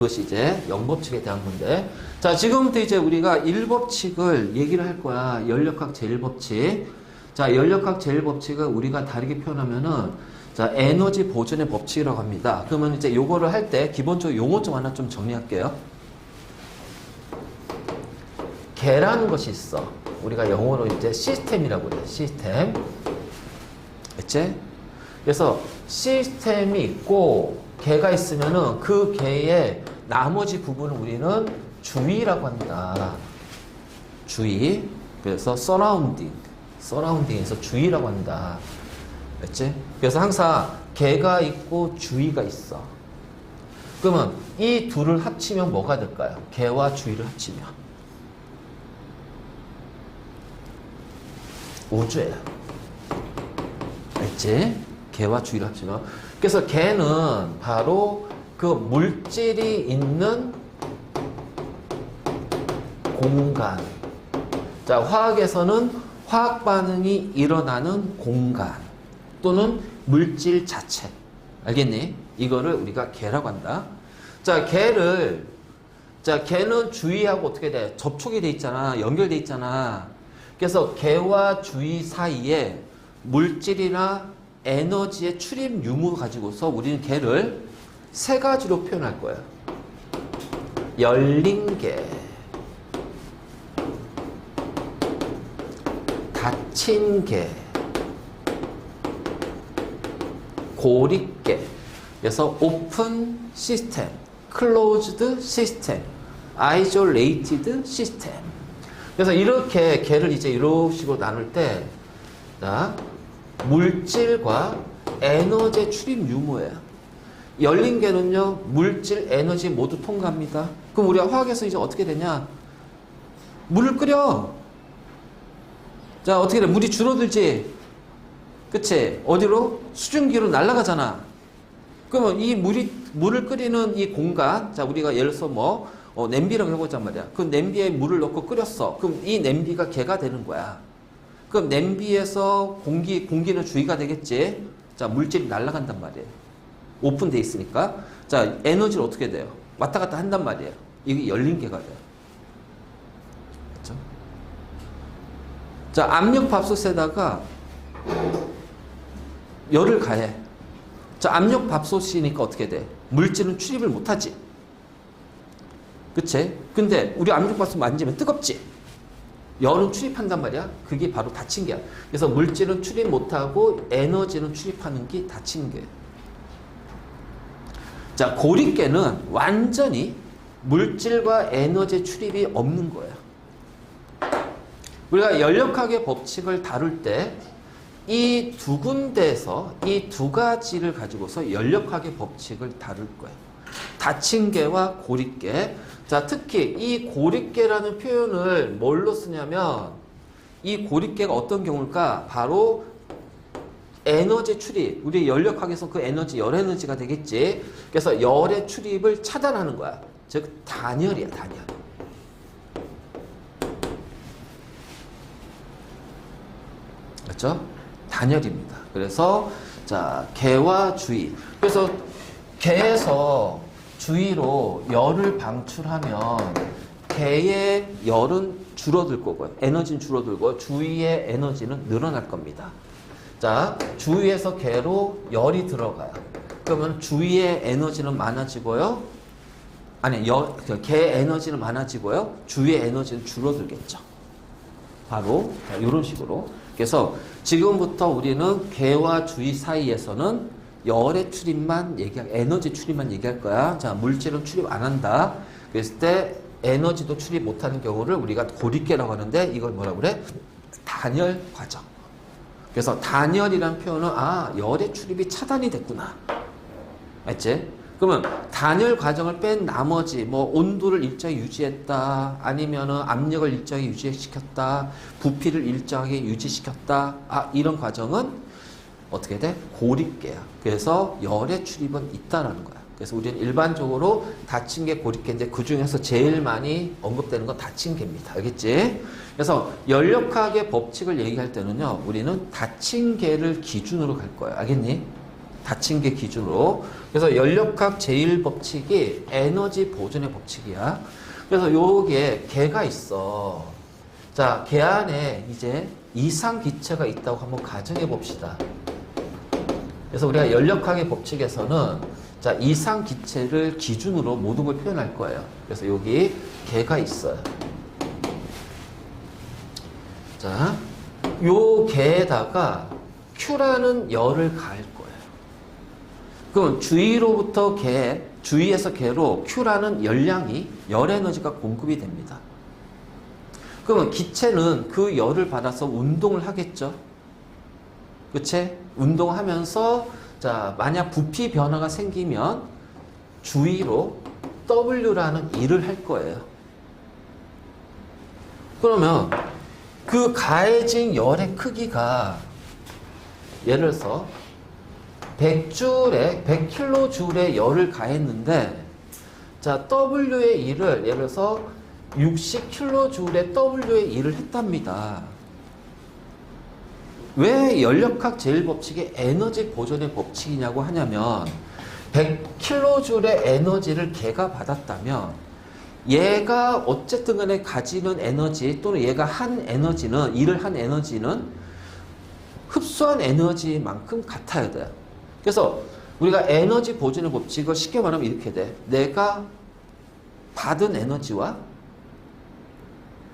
그것이 이제 영법칙에 대한 건데, 자, 지금부터 이제 우리가 1법칙을 얘기를 할 거야. 연력학 제1법칙. 자, 연력학 제1법칙을 우리가 다르게 표현하면은, 자, 에너지 보존의 법칙이라고 합니다. 그러면 이제 요거를 할 때 기본적으로 용어 좀 하나 좀 정리할게요. 개라는 것이 있어. 우리가 영어로 이제 시스템이라고 그래. 시스템. 그치? 그래서 시스템이 있고, 개가 있으면은 그 개의 나머지 부분을 우리는 주위라고 합니다. 주위. 그래서 서라운딩에서 주위라고 한다. 그렇지? 그래서 항상 개가 있고 주위가 있어. 그러면 이 둘을 합치면 뭐가 될까요? 개와 주위를 합치면 우주예요. 알지? 개와 주위를 합치면. 그래서 개는 바로 그 물질이 있는 공간. 자, 화학에서는 화학 반응이 일어나는 공간 또는 물질 자체. 알겠니? 이거를 우리가 개라고 한다. 자, 개는 주위하고 어떻게 돼? 접촉이 돼 있잖아. 연결돼 있잖아. 그래서 개와 주위 사이에 물질이나 에너지의 출입 유무 가지고서 우리는 개를 세 가지로 표현할 거예요. 열린 개, 닫힌 개, 고립개. 그래서 오픈 시스템, 클로즈드 시스템, 아이솔레이티드 시스템. 그래서 이렇게 개를 이제 이런 식으로 나눌 때, 자, 물질과 에너지 출입 유무예요. 열린 개는요, 물질, 에너지 모두 통과합니다. 그럼 우리가 화학에서 이제 어떻게 되냐? 물을 끓여. 자, 어떻게 돼? 물이 줄어들지? 그치? 어디로? 수증기로 날아가잖아. 그러면 이 물을 끓이는 이 공간, 자, 우리가 예를 들어서 냄비라고 해보자 말이야. 그 냄비에 물을 넣고 끓였어. 그럼 이 냄비가 개가 되는 거야. 그럼 냄비에서 공기는 주위가 되겠지. 자, 물질이 날아간단 말이에요. 오픈돼 있으니까. 자, 에너지를 어떻게 돼요? 왔다 갔다 한단 말이에요. 이게 열린 개가 돼요. 그렇죠? 자, 압력밥솥에다가 열을 가해. 자, 압력밥솥이니까 어떻게 돼? 물질은 출입을 못하지. 그치? 근데 우리 압력밥솥 만지면 뜨겁지? 열은 출입한단 말이야. 그게 바로 닫힌 개야. 그래서 물질은 출입 못하고 에너지는 출입하는 게 닫힌 개. 자, 고립개는 완전히 물질과 에너지 출입이 없는 거야. 우리가 연력학의 법칙을 다룰 때 이 두 군데에서 이 두 가지를 가지고서 연력학의 법칙을 다룰 거야. 닫힌 개와 고립개. 자, 특히 이 고립개라는 표현을 뭘로 쓰냐면 이 고립개가 어떤 경우일까? 바로 에너지 출입. 우리 연력학에서 그 에너지, 열 에너지가 되겠지. 그래서 열의 출입을 차단하는 거야. 즉 단열이야, 단열. 그렇죠? 단열입니다. 그래서 자, 개와 주위. 그래서 개에서 주위로 열을 방출하면 개의 열은 줄어들 거고요. 에너지는 줄어들고 주위의 에너지는 늘어날 겁니다. 자, 주위에서 개로 열이 들어가요. 그러면 주위의 에너지는 많아지고요. 아니, 개 에너지는 많아지고요. 주위의 에너지는 줄어들겠죠. 바로 이런 식으로. 그래서 지금부터 우리는 개와 주위 사이에서는 열의 출입만 에너지 출입만 얘기할 거야. 자, 물질은 출입 안 한다. 그랬을 때 에너지도 출입 못하는 경우를 우리가 고립개라고 하는데 이걸 뭐라고 그래? 단열 과정. 그래서 단열이라는 표현은 열의 출입이 차단이 됐구나. 알지? 그러면 단열 과정을 뺀 나머지 온도를 일정히 유지했다. 아니면은 압력을 일정히 유지시켰다. 부피를 일정하게 유지시켰다. 이런 과정은 어떻게 돼? 고립개야. 그래서 열의 출입은 있다라는 거야. 그래서 우리는 일반적으로 닫힌 개, 고립개인데 그 중에서 제일 많이 언급되는 건 닫힌 개입니다. 알겠지? 그래서 연력학의 법칙을 얘기할 때는요, 우리는 닫힌 개를 기준으로 갈 거예요. 알겠니? 닫힌 게 기준으로. 그래서 연력학 제1법칙이 에너지 보존의 법칙이야. 그래서 요게 개가 있어. 자, 개 안에 이제 이상 기체가 있다고 한번 가정해 봅시다. 그래서 우리가 연력학의 법칙에서는 자, 이상 기체를 기준으로 모든 걸 표현할 거예요. 그래서 여기 개가 있어요. 자, 요 개에다가 Q라는 열을 가할 거예요. 그럼 주위로부터 개, 주위에서 개로 Q라는 열량이, 열 에너지가 공급이 됩니다. 그러면 기체는 그 열을 받아서 운동을 하겠죠. 그치? 운동하면서 자, 만약 부피 변화가 생기면 주위로 W라는 일을 할 거예요. 그러면 그 가해진 열의 크기가 예를 들어서 100kJ의 열을 가했는데 자, W의 일을 예를 들어서 60kJ의 W의 일을 했답니다. 왜 연력학 제1법칙이 에너지 보존의 법칙이냐고 하냐면 100kJ의 에너지를 걔가 받았다면 얘가 어쨌든 간에 가지는 에너지 또는 얘가 한 에너지는 일을 한 에너지는 흡수한 에너지만큼 같아야 돼요. 그래서 우리가 에너지 보존의 법칙을 쉽게 말하면 이렇게 돼. 내가 받은 에너지와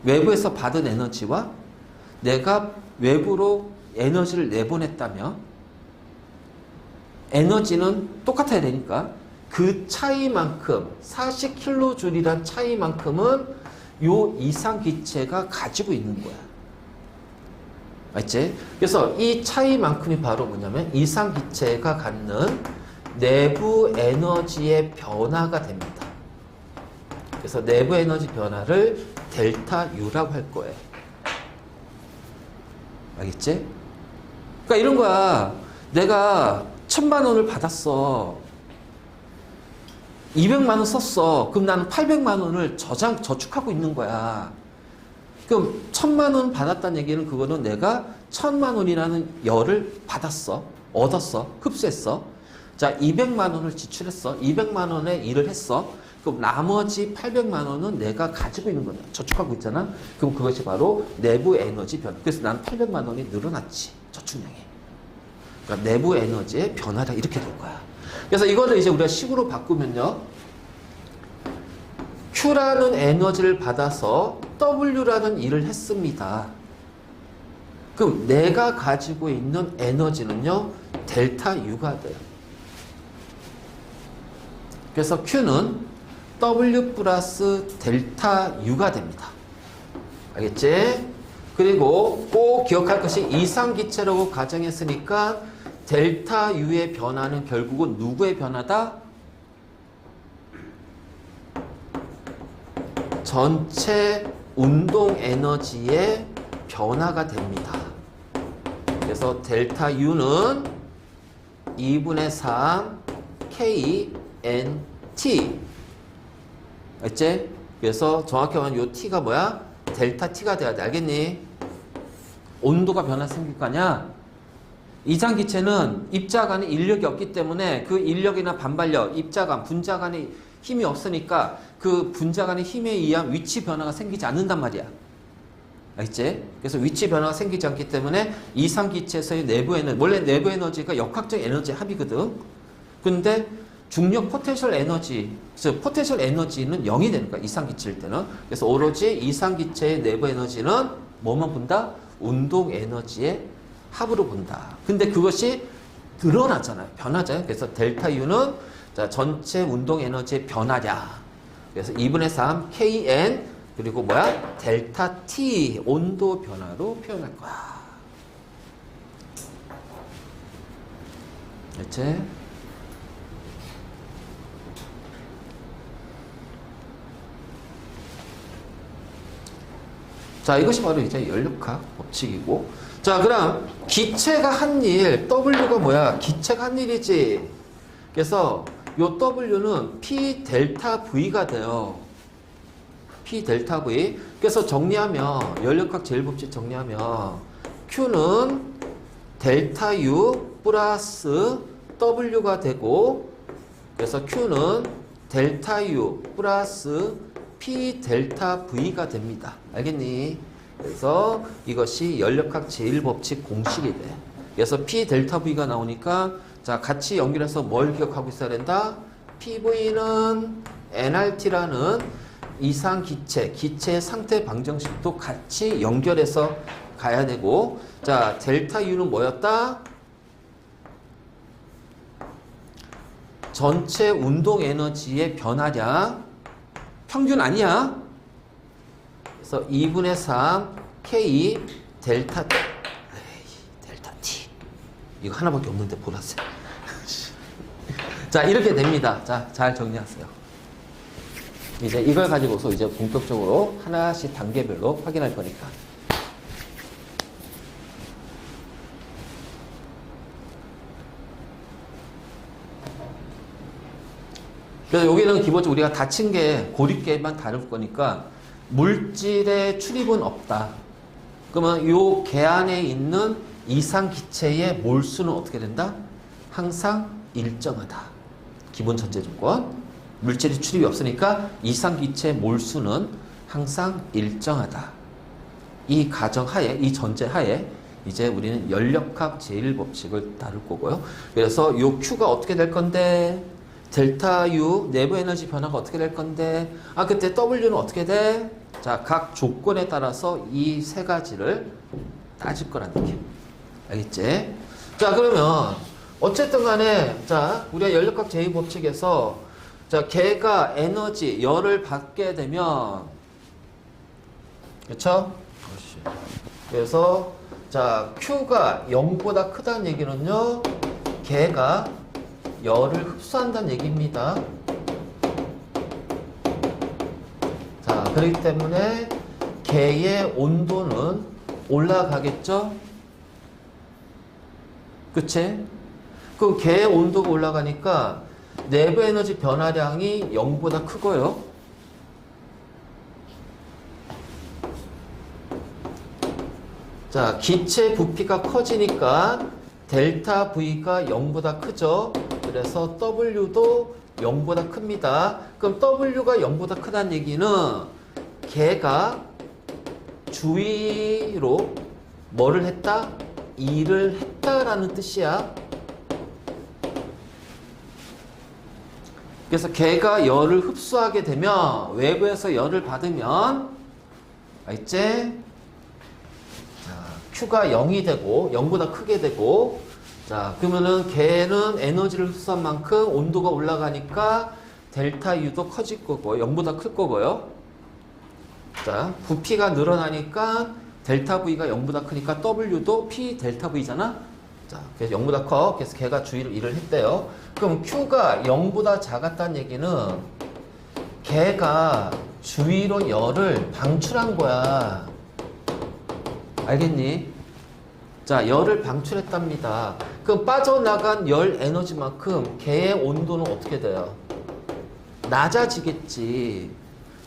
외부에서 받은 에너지와 내가 외부로 에너지를 내보냈다면 에너지는 똑같아야 되니까 그 차이만큼 40kJ이란 차이만큼은 요 이상 기체가 가지고 있는 거야. 알지? 그래서 이 차이만큼이 바로 뭐냐면 이상 기체가 갖는 내부 에너지의 변화가 됩니다. 그래서 내부 에너지 변화를 델타 U라고 할 거예요. 알겠지? 그러니까 이런 거야. 내가 1000만 원을 받았어. 200만 원 썼어. 그럼 나는 800만 원을 저축하고 있는 거야. 그럼 1000만 원 받았다는 얘기는 그거는 내가 1000만 원이라는 열을 받았어. 얻었어. 흡수했어. 자, 200만 원을 지출했어. 200만 원의 일을 했어. 그럼 나머지 800만 원은 내가 가지고 있는 거야. 저축하고 있잖아. 그럼 그것이 바로 내부 에너지 변화. 그래서 나는 800만 원이 늘어났지. 저축량이. 그러니까 내부 에너지의 변화다. 이렇게 될 거야. 그래서 이거를 이제 우리가 식으로 바꾸면요. Q라는 에너지를 받아서 W라는 일을 했습니다. 그럼 내가 가지고 있는 에너지는요. 델타 U가 돼요. 그래서 Q는 W 플러스 델타 U가 됩니다. 알겠지? 그리고 꼭 기억할 것이 이상기체라고 가정했으니까 델타 U의 변화는 결국은 누구의 변화다? 전체 운동 에너지의 변화가 됩니다. 그래서 델타 U는 2분의 3 KNT. 알지? 그래서 정확히 말하면 요 T가 뭐야? 델타 T가 돼야 돼. 알겠니? 온도가 변화 생길 거 아니야? 이상기체는 입자 간에 인력이 없기 때문에 그 인력이나 반발력, 입자 간, 분자 간에 힘이 없으니까 그 분자 간의 힘에 의한 위치 변화가 생기지 않는단 말이야. 알겠지? 그래서 위치 변화가 생기지 않기 때문에 이상기체에서의 내부 에너지, 원래 내부 에너지가 역학적 에너지 합이거든. 근데 중력 포텐셜 에너지, 즉 포텐셜 에너지는 0이 되는 거야. 이상기체일 때는. 그래서 오로지 이상기체의 내부 에너지는 뭐만 본다? 운동 에너지의 합으로 본다. 근데 그것이 드러나잖아요. 변하잖아요. 그래서 델타 U는 자, 전체 운동 에너지의 변화량. 그래서 2분의 3 KN 그리고 뭐야? 델타 T 온도 변화로 표현할 거야. 그렇지? 자, 이것이 바로 이제 연력학 법칙이고. 자, 그럼 기체가 한 일, W가 뭐야? 기체가 한 일이지. 그래서 요 W는 P 델타 V가 돼요. P 델타 V. 그래서 정리하면, 연력학 제1법칙 정리하면, Q는 델타 U 플러스 W가 되고, 그래서 Q는 델타 U 플러스 P 델타 V가 됩니다. 알겠니? 그래서 이것이 연력학 제1법칙 공식이 돼. 그래서 P 델타 V가 나오니까 자, 같이 연결해서 뭘 기억하고 있어야 된다? PV는 nRT라는 이상 기체의 상태 방정식도 같이 연결해서 가야 되고, 자, 델타 U는 뭐였다? 전체 운동 에너지의 변화량, 평균 아니야. 그래서 2분의 3 K 델타 T. 이거 하나밖에 없는데 보라색. 자, 이렇게 됩니다. 자, 잘 정리하세요. 이제 이걸 가지고서 이제 본격적으로 하나씩 단계별로 확인할 거니까. 그래서 여기는 기본적으로 우리가 다친 게 고립계만 다룰 거니까 물질의 출입은 없다. 그러면 요 계 안에 있는 이상 기체의 몰수는 어떻게 된다? 항상 일정하다. 기본 전제 조건. 물질이 출입이 없으니까 이상 기체의 몰수는 항상 일정하다. 이 가정 하에, 이 전제 하에 이제 우리는 연력학 제1법칙을 다룰 거고요. 그래서 요 Q가 어떻게 될 건데, 델타 U 내부 에너지 변화가 어떻게 될 건데, 아, 그때 W는 어떻게 돼? 자, 각 조건에 따라서 이 세 가지를 따질 거란 느낌. 알겠지? 자, 그러면 어쨌든 간에, 자, 우리가 연력학 제2법칙에서 자, 걔가 에너지, 열을 받게 되면, 그쵸? 그래서, 자, Q가 0보다 크다는 얘기는요, 걔가 열을 흡수한다는 얘기입니다. 자, 그렇기 때문에 걔의 온도는 올라가겠죠? 그치? 그럼 걔의 온도가 올라가니까 내부 에너지 변화량이 0보다 크고요. 자, 기체 부피가 커지니까 델타 V가 0보다 크죠. 그래서 W도 0보다 큽니다. 그럼 W가 0보다 크다는 얘기는 걔가 주위로 뭐를 했다? 일을 했다라는 뜻이야. 그래서 걔가 열을 흡수하게 되면, 외부에서 열을 받으면, 알겠지? 자, Q가 0이 되고 0보다 크게 되고, 자, 그러면은 걔는 에너지를 흡수한 만큼 온도가 올라가니까 델타 U도 커질 거고 0보다 클 거고요. 자, 부피가 늘어나니까 델타 V가 0보다 크니까 W도 P 델타 V잖아. 자, 그래서 0보다 커. 그래서 걔가 주위로 일을 했대요. 그럼 Q가 0보다 작았다는 얘기는 걔가 주위로 열을 방출한 거야. 알겠니? 자, 열을 방출했답니다. 그럼 빠져나간 열 에너지만큼 걔의 온도는 어떻게 돼요? 낮아지겠지.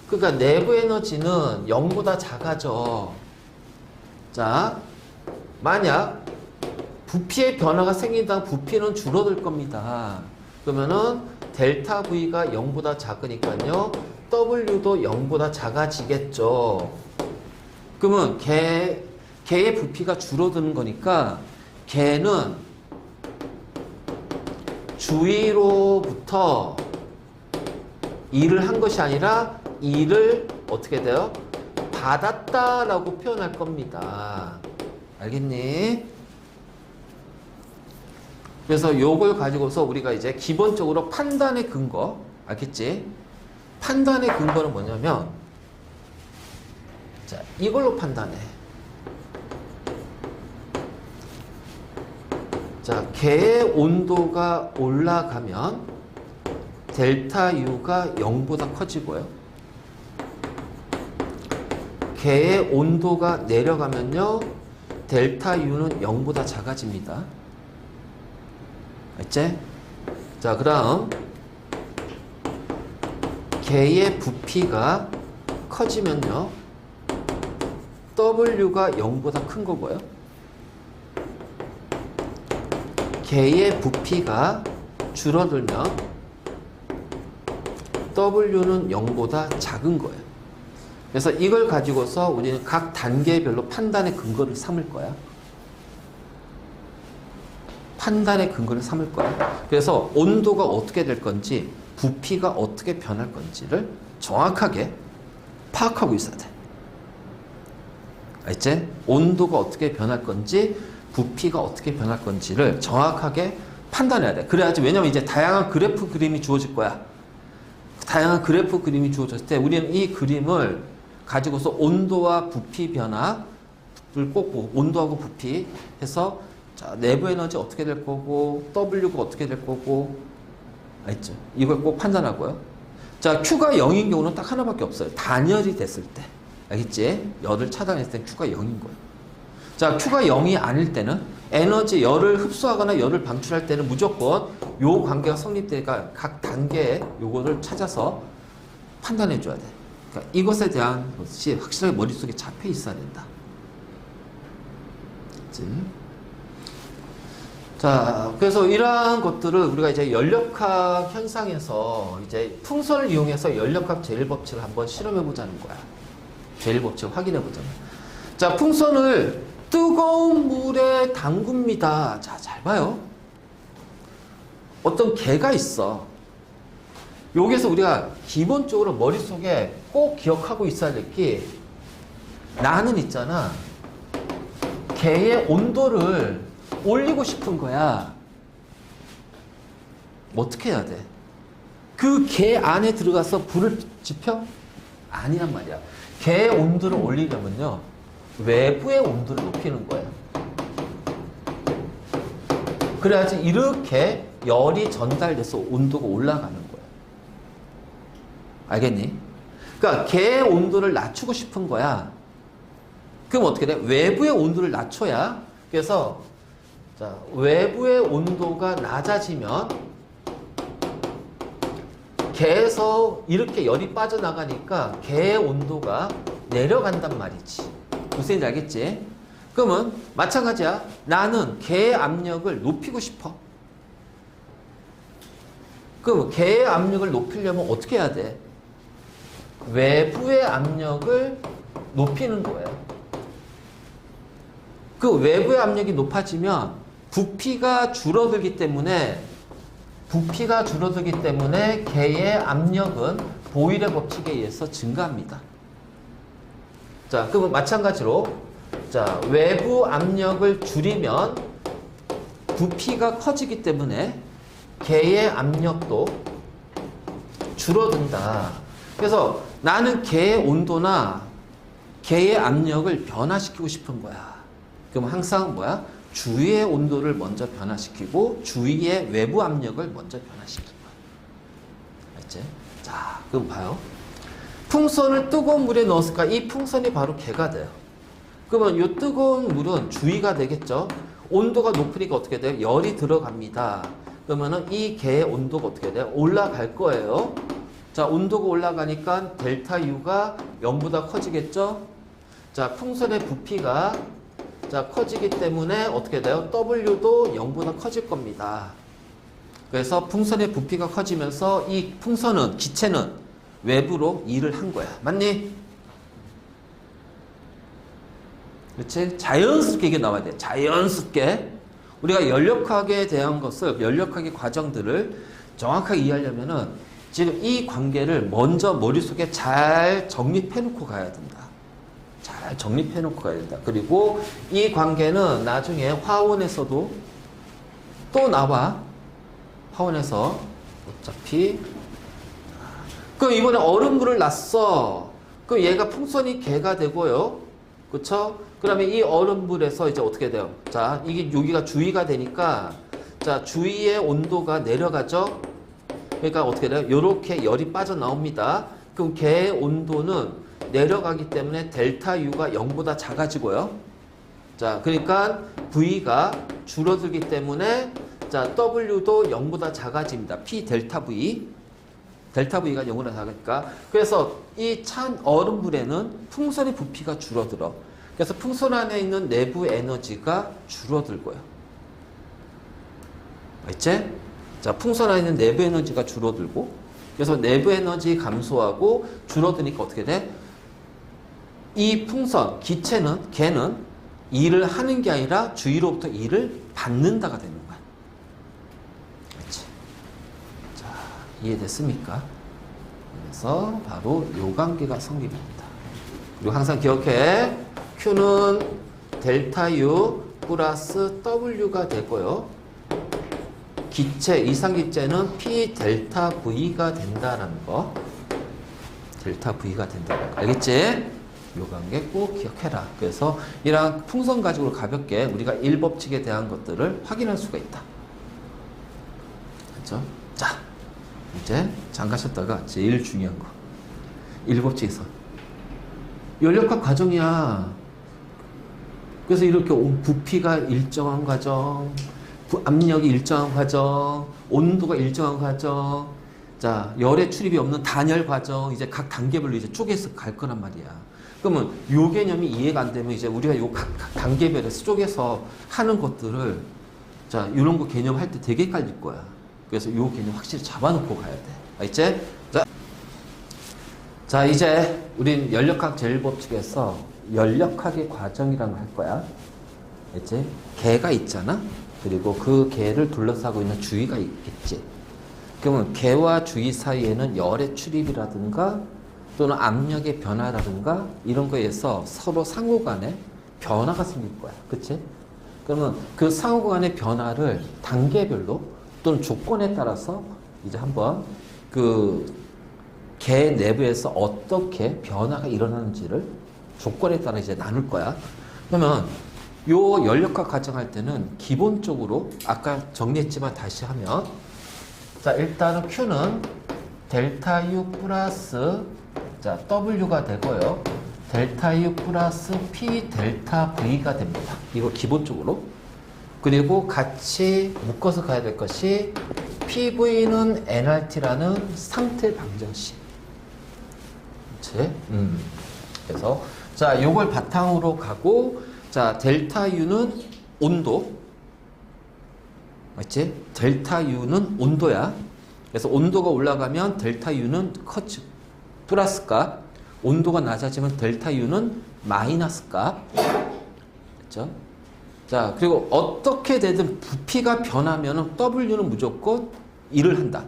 그러니까 내부 에너지는 0보다 작아져. 자, 만약 부피의 변화가 생긴다면 부피는 줄어들 겁니다. 그러면은 델타 V가 0보다 작으니까요, W도 0보다 작아지겠죠. 그러면 걔의 부피가 줄어드는 거니까 걔는 주위로부터 일을 한 것이 아니라 일을 어떻게 돼요? 받았다라고 표현할 겁니다. 알겠니? 그래서 요걸 가지고서 우리가 이제 기본적으로 판단의 근거, 알겠지? 판단의 근거는 뭐냐면, 자, 이걸로 판단해. 자, 걔의 온도가 올라가면 델타 U가 0보다 커지고요. 걔의 온도가 내려가면요, 델타 U는 0보다 작아집니다. 알지? 자, 그다음 걔의 부피가 커지면요, W가 0보다 큰 거고요. 개의 부피가 줄어들면 W는 0보다 작은 거예요. 그래서 이걸 가지고서 우리는 각 단계별로 판단의 근거를 삼을 거야. 판단의 근거를 삼을 거야. 그래서 온도가 어떻게 될 건지, 부피가 어떻게 변할 건지를 정확하게 파악하고 있어야 돼. 알지? 온도가 어떻게 변할 건지, 부피가 어떻게 변할 건지를 정확하게 판단해야 돼. 그래야지. 왜냐면 이제 다양한 그래프 그림이 주어질 거야. 다양한 그래프 그림이 주어졌을 때 우리는 이 그림을 가지고서 온도와 부피 변화를 꼭 보고, 온도하고 부피 해서 자, 내부 에너지 어떻게 될 거고, W가 어떻게 될 거고, 알죠? 이걸 꼭 판단하고요. 자, Q가 0인 경우는 딱 하나밖에 없어요. 단열이 됐을 때. 알겠지? 열을 차단했을 때 Q가 0인 거예요. 자, Q가 0이 아닐 때는 에너지, 열을 흡수하거나 열을 방출할 때는 무조건 요 관계가 성립되니까 각 단계에 요거를 찾아서 판단해 줘야 돼. 그러니까 이것에 대한 것이 확실하게 머릿속에 잡혀 있어야 된다. 그치? 자, 그래서 이러한 것들을 우리가 이제 연력학 현상에서 이제 풍선을 이용해서 연력학 제일법칙을 한번 실험해 보자는 거야. 제일법칙을 확인해 보자는. 자, 풍선을 뜨거운 물에 담굽니다. 자, 잘 봐요. 어떤 개가 있어. 여기서 우리가 기본적으로 머릿속에 꼭 기억하고 있어야 될 게, 나는 있잖아, 개의 온도를 올리고 싶은 거야. 어떻게 해야 돼? 그 개 안에 들어가서 불을 지펴? 아니란 말이야. 개의 온도를 올리려면요, 외부의 온도를 높이는 거예요. 그래야지 이렇게 열이 전달돼서 온도가 올라가는 거예요. 알겠니? 그러니까 개의 온도를 낮추고 싶은 거야. 그럼 어떻게 돼? 외부의 온도를 낮춰야. 그래서 자, 외부의 온도가 낮아지면 개에서 이렇게 열이 빠져나가니까 개의 온도가 내려간단 말이지. 무슨 얘기인지 알겠지? 그러면 마찬가지야. 나는 개의 압력을 높이고 싶어. 그럼 개의 압력을 높이려면 어떻게 해야 돼? 외부의 압력을 높이는 거예요. 그 외부의 압력이 높아지면 부피가 줄어들기 때문에 개의 압력은 보일의 법칙에 의해서 증가합니다. 자, 그러면 마찬가지로 자, 외부 압력을 줄이면 부피가 커지기 때문에 개의 압력도 줄어든다. 그래서 나는 개의 온도나 개의 압력을 변화시키고 싶은 거야. 그럼 항상 뭐야? 주위의 온도를 먼저 변화시키고 주위의 외부 압력을 먼저 변화시키는 거야. 알지? 자, 그럼 봐요. 풍선을 뜨거운 물에 넣었을까? 이 풍선이 바로 개가 돼요. 그러면 이 뜨거운 물은 주위가 되겠죠? 온도가 높으니까 어떻게 돼요? 열이 들어갑니다. 그러면은 이 개의 온도가 어떻게 돼요? 올라갈 거예요. 자, 온도가 올라가니까 델타 U가 0보다 커지겠죠? 자, 풍선의 부피가 자, 커지기 때문에 어떻게 돼요? W도 0보다 커질 겁니다. 그래서 풍선의 부피가 커지면서 이 풍선은, 기체는 외부로 일을 한 거야. 맞니? 그렇지? 자연스럽게 이게 나와야 돼. 자연스럽게. 우리가 연력학에 대한 것을, 연력학의 과정들을 정확하게 이해하려면은 지금 이 관계를 먼저 머릿속에 잘 정립해 놓고 가야 된다. 잘 정립해 놓고 가야 된다. 그리고 이 관계는 나중에 화원에서도 또 나와. 화원에서 어차피. 그럼 이번에 얼음물을 놨어. 그럼 얘가 풍선이 개가 되고요. 그쵸? 그 다음에 이 얼음물에서 이제 어떻게 돼요? 자, 이게 여기가 주위가 되니까 자, 주위의 온도가 내려가죠? 그러니까 어떻게 돼요? 요렇게 열이 빠져나옵니다. 그럼 개의 온도는 내려가기 때문에 델타 U가 0보다 작아지고요. 자, 그러니까 V가 줄어들기 때문에 자, W도 0보다 작아집니다. P 델타 V. 델타 V가 0보다 작으니까. 그래서 이 찬 얼음물에는 풍선의 부피가 줄어들어. 그래서 풍선 안에 있는 내부 에너지가 줄어들고요. 알지? 자, 풍선 안에 있는 내부 에너지가 줄어들고, 그래서 내부 에너지 감소하고 줄어드니까 어떻게 돼? 이 풍선, 기체는, 걔는 일을 하는 게 아니라 주위로부터 일을 받는다가 되는 거야. 그렇지? 자, 이해됐습니까? 그래서 바로 요 관계가 성립합니다. 그리고 항상 기억해. Q는 델타 U 플러스 W가 되고요. 기체, 이상기체는 P 델타 V가 된다는 거. 델타 V가 된다는 거. 알겠지? 요 관계 꼭 기억해라. 그래서 이런 풍선 가지고 가볍게 우리가 일법칙에 대한 것들을 확인할 수가 있다. 그렇죠? 자, 이제 잠가셨다가 제일 중요한 거. 일법칙에서 연력학 과정이야. 그래서 이렇게 부피가 일정한 과정, 압력이 일정한 과정, 온도가 일정한 과정, 자, 열의 출입이 없는 단열 과정, 이제 각 단계별로 이제 쪼개서 갈 거란 말이야. 그러면 요 개념이 이해가 안 되면 이제 우리가 요 각 단계별에서 쪼개서 하는 것들을, 자, 이런 거 개념 할 때 되게 헷갈릴 거야. 그래서 요 개념 확실히 잡아놓고 가야 돼. 알겠지? 자, 이제 우린 연력학 제1법칙에서 연력학의 과정이라는 걸 할 거야. 알겠지? 개가 있잖아? 그리고 그 개를 둘러싸고 있는 주위가 있겠지. 그러면 개와 주위 사이에는 열의 출입이라든가 또는 압력의 변화라든가 이런 거에 의해서 서로 상호 간에 변화가 생길 거야. 그치? 그러면 그 상호 간의 변화를 단계별로 또는 조건에 따라서 이제 한번 그 개 내부에서 어떻게 변화가 일어나는지를 조건에 따라 이제 나눌 거야. 그러면 요 연력학 과정할 때는 기본적으로 아까 정리했지만 다시 하면, 자, 일단은 Q는 델타 U 플러스, 자, W가 되고요. 델타 U 플러스 P 델타 V가 됩니다. 이거 기본적으로. 그리고 같이 묶어서 가야 될 것이 PV는 NRT라는 상태 방정식. 그치? 그래서, 자, 요걸 바탕으로 가고, 자, 델타 U는 온도. 맞지? 델타 U는 온도야. 그래서 온도가 올라가면 델타 U는 커즈, 플러스 값. 온도가 낮아지면 델타 U는 마이너스 값. 그렇죠? 자, 그리고 어떻게 되든 부피가 변하면 W는 무조건 일을 한다.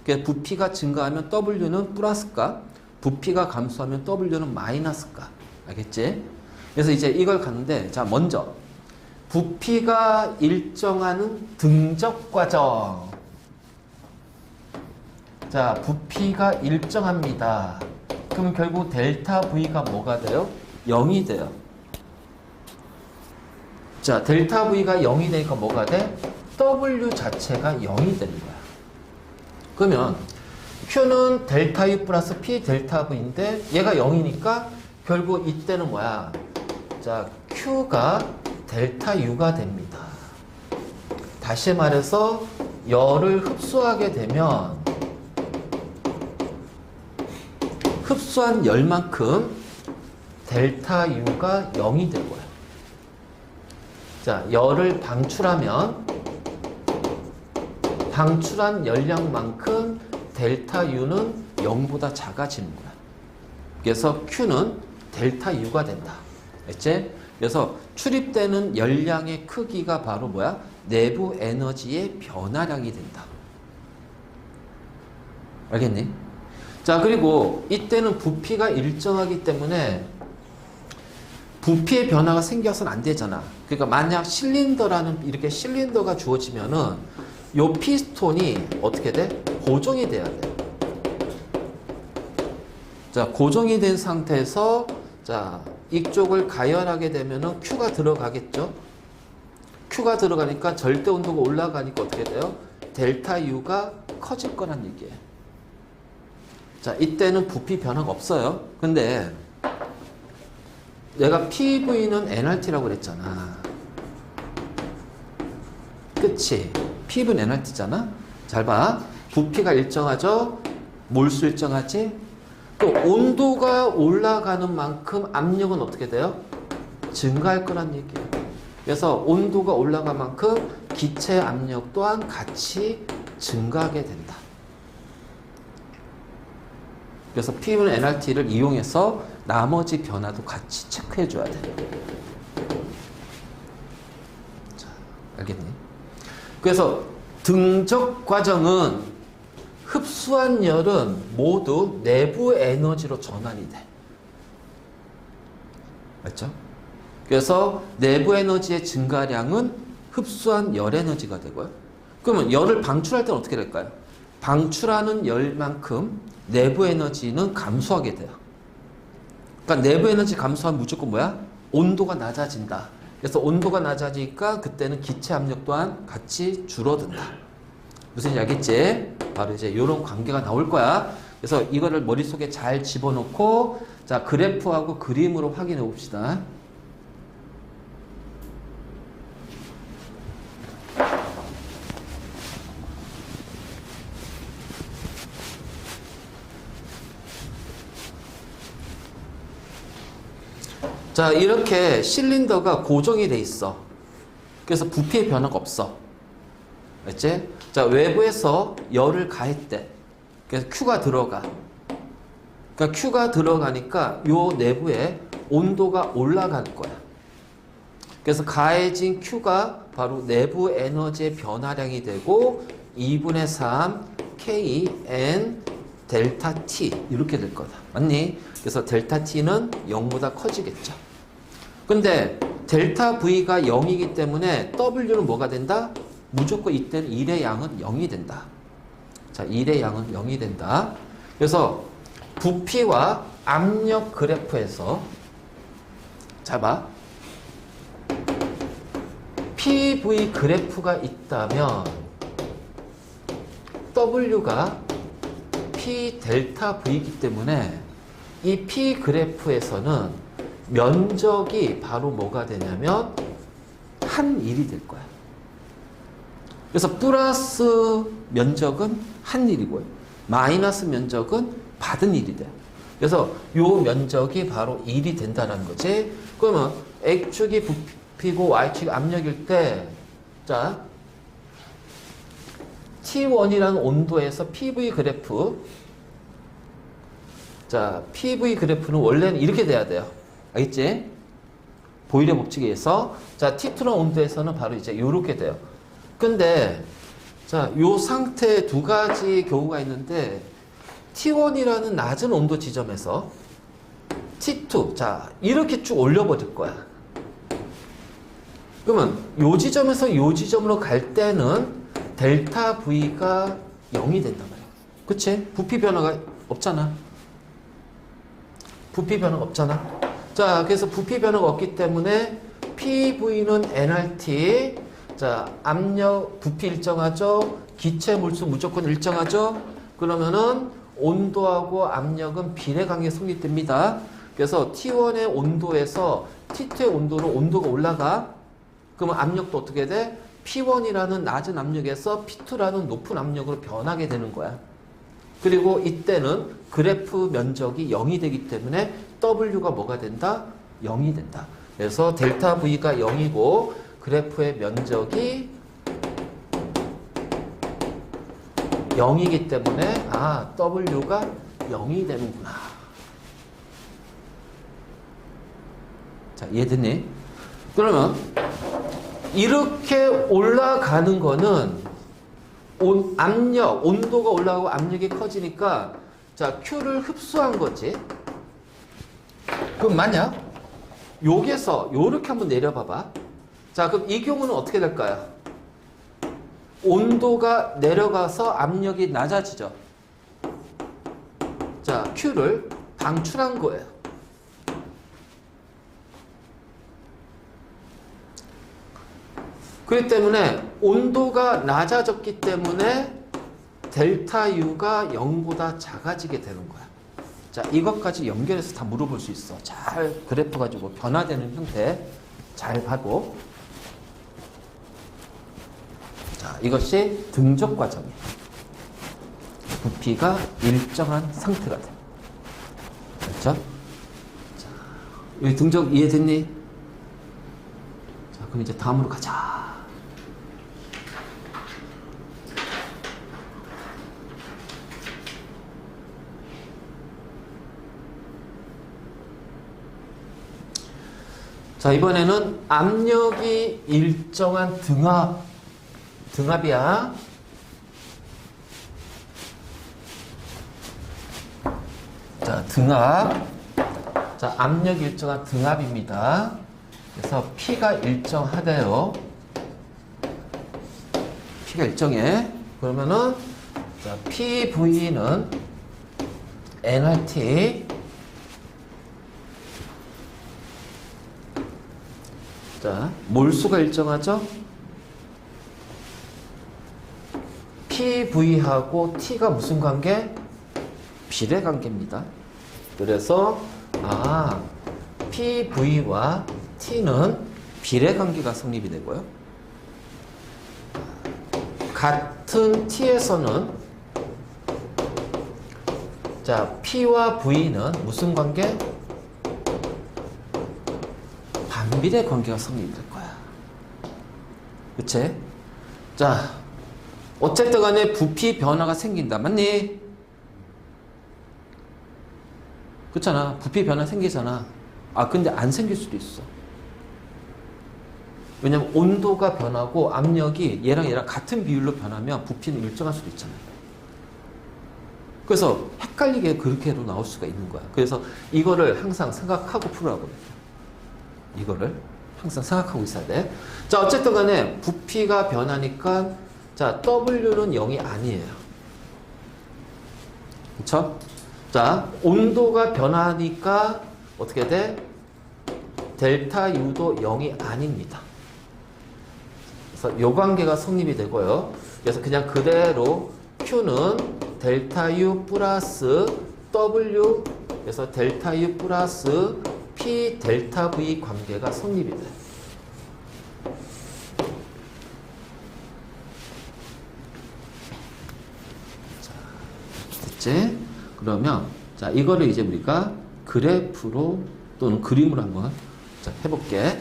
그래서 부피가 증가하면 W는 플러스 값, 부피가 감소하면 W는 마이너스 값. 알겠지? 그래서 이제 이걸 가는데, 자, 먼저 부피가 일정하는 등적 과정. 자, 부피가 일정합니다. 그럼 결국 델타 V가 뭐가 돼요? 0이 돼요. 자, 델타 V가 0이 되니까 뭐가 돼? W 자체가 0이 되는 거야. 그러면 Q는 델타 U 플러스 P 델타 V인데 얘가 0이니까 결국 이때는 뭐야? 자, Q가 델타 U가 됩니다. 다시 말해서 열을 흡수하게 되면 흡수한 열만큼 델타 U가 0이 될 거야. 자, 열을 방출하면 방출한 열량만큼 델타 U는 0보다 작아지는 거야. 그래서 Q는 델타 U가 된다. 알지? 그래서 출입되는 열량의 크기가 바로 뭐야? 내부 에너지의 변화량이 된다. 알겠니? 자, 그리고 이때는 부피가 일정하기 때문에 부피의 변화가 생겨서는 안 되잖아. 그러니까 만약 실린더라는 이렇게 실린더가 주어지면은 요 피스톤이 어떻게 돼? 고정이 돼야 돼. 자, 고정이 된 상태에서, 자, 이쪽을 가열하게 되면은 Q가 들어가겠죠? Q가 들어가니까 절대 온도가 올라가니까 어떻게 돼요? 델타 U가 커질 거란 얘기예요. 자, 이때는 부피 변화가 없어요. 근데 내가 PV는 NRT라고 그랬잖아. 그치? PV는 NRT잖아? 잘 봐. 부피가 일정하죠? 몰수 일정하지? 또 온도가 올라가는 만큼 압력은 어떻게 돼요? 증가할 거란 얘기예요. 그래서 온도가 올라간 만큼 기체 압력 또한 같이 증가하게 된다. 그래서 P분 nRT를 이용해서 나머지 변화도 같이 체크해 줘야 돼. 자, 알겠니? 그래서 등적 과정은 흡수한 열은 모두 내부 에너지로 전환이 돼. 맞죠? 그래서 내부 에너지의 증가량은 흡수한 열 에너지가 되고요. 그러면 열을 방출할 때는 어떻게 될까요? 방출하는 열만큼 내부 에너지는 감소하게 돼요. 그러니까 내부 에너지 감소하면 무조건 뭐야? 온도가 낮아진다. 그래서 온도가 낮아지니까 그때는 기체 압력 또한 같이 줄어든다. 무슨 얘기겠지? 바로 이제 이런 관계가 나올 거야. 그래서 이거를 머릿속에 잘 집어넣고 자 그래프하고 그림으로 확인해 봅시다. 자 이렇게 실린더가 고정이 돼 있어. 그래서 부피의 변화가 없어. 알지? 자 외부에서 열을 가했대. 그래서 Q가 들어가. 그러니까 Q가 들어가니까 요 내부에 온도가 올라갈 거야. 그래서 가해진 Q가 바로 내부 에너지의 변화량이 되고 2분의 3 K N 델타 T 이렇게 될 거다. 맞니? 그래서 델타 T는 0보다 커지겠죠. 근데 델타 V가 0이기 때문에 W는 뭐가 된다? 무조건 이때는 1의 양은 0이 된다. 자, 1의 양은 0이 된다. 그래서 부피와 압력 그래프에서 자 봐. PV 그래프가 있다면 W가 P 델타 V이기 때문에 이 P 그래프에서는 면적이 바로 뭐가 되냐면 한 일이 될 거야. 그래서 플러스 면적은 한 일이고요. 마이너스 면적은 받은 일이 돼요. 그래서 요 면적이 바로 1이 된다는 거지. 그러면 X축이 부피고 Y축이 압력일 때 자 T1이라는 온도에서 PV 그래프 자 PV 그래프는 원래는 이렇게 돼야 돼요. 알겠지? 보일러 법칙에 의해서 자 T2라는 온도에서는 바로 이제 이렇게 돼요. 근데 자 요 상태에 두 가지 경우가 있는데 T1이라는 낮은 온도 지점에서 T2 자 이렇게 쭉 올려버릴 거야. 그러면 요 지점에서 요 지점으로 갈 때는 델타 V가 0이 된단 말이야. 그치? 부피 변화가 없잖아. 부피 변화가 없잖아. 자, 그래서 부피 변화가 없기 때문에 PV는 nRT. 자, 압력, 부피 일정하죠? 기체 몰수 무조건 일정하죠? 그러면은 온도하고 압력은 비례관계 성립됩니다. 그래서 T1의 온도에서 T2의 온도로 온도가 올라가. 그러면 압력도 어떻게 돼? P1이라는 낮은 압력에서 P2라는 높은 압력으로 변하게 되는 거야. 그리고 이때는 그래프 면적이 0이 되기 때문에 W가 뭐가 된다? 0이 된다. 그래서 델타 V가 0이고 그래프의 면적이 0이기 때문에 아 W가 0이 되는구나. 자 이해됐니? 그러면 이렇게 올라가는 거는 압력, 온도가 올라가고 압력이 커지니까 자 Q를 흡수한 거지. 그럼 만약 여기서 요렇게 한번 내려봐봐. 자 그럼 이 경우는 어떻게 될까요? 온도가 내려가서 압력이 낮아지죠. 자 Q를 방출한 거예요. 그렇기 때문에 온도가 낮아졌기 때문에 델타 U가 0보다 작아지게 되는 거야. 자, 이것까지 연결해서 다 물어볼 수 있어. 잘 그래프 가지고 변화되는 형태 잘 하고. 자, 이것이 등적 과정이에요. 부피가 일정한 상태가 돼. 그렇죠? 자, 여기 등적 이해됐니? 자, 그럼 이제 다음으로 가자. 자, 이번에는 압력이 일정한 등압이야. 자, 등압. 자, 압력이 일정한 등압입니다. 그래서 P가 일정하대요. P가 일정해. 그러면은, 자, PV는 nRT. 자, 몰수가 일정하죠? PV하고 T가 무슨 관계? 비례 관계입니다. 그래서 PV와 T는 비례 관계가 성립이 되고요. 같은 T에서는 자, P와 V는 무슨 관계? 반비례 관계가 성립이 될 거야. 그치? 자, 어쨌든 간에 부피 변화가 생긴다. 맞니? 그렇잖아. 부피 변화 생기잖아. 근데 안 생길 수도 있어. 왜냐면 온도가 변하고 압력이 얘랑 같은 비율로 변하면 부피는 일정할 수도 있잖아요. 그래서 헷갈리게 그렇게로 나올 수가 있는 거야. 그래서 이거를 항상 생각하고 풀으라고. 이거를 항상 생각하고 있어야 돼. 자, 어쨌든 간에 부피가 변하니까 자, W는 0이 아니에요. 그쵸? 자, 온도가 변하니까 어떻게 돼? 델타 U도 0이 아닙니다. 그래서 요 관계가 성립이 되고요. 그래서 그냥 그대로 Q는 델타 U 플러스 W, 그래서 델타 U 플러스 P 델타 V 관계가 성립이 돼. 자, 됐지? 그러면 자, 이거를 이제 우리가 그래프로 또는 그림으로 한번 자, 해볼게.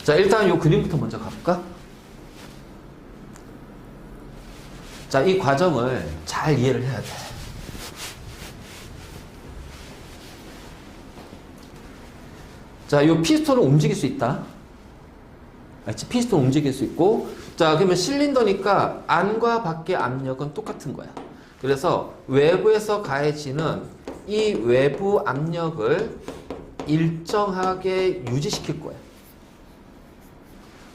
자, 일단 이 그림부터 먼저 가볼까? 자, 이 과정을 잘 이해를 해야 돼. 자, 이 피스톤을 움직일 수 있다. 알지? 피스톤 움직일 수 있고. 자, 그러면 실린더니까 안과 밖의 압력은 똑같은 거야. 그래서 외부에서 가해지는 이 외부 압력을 일정하게 유지시킬 거야.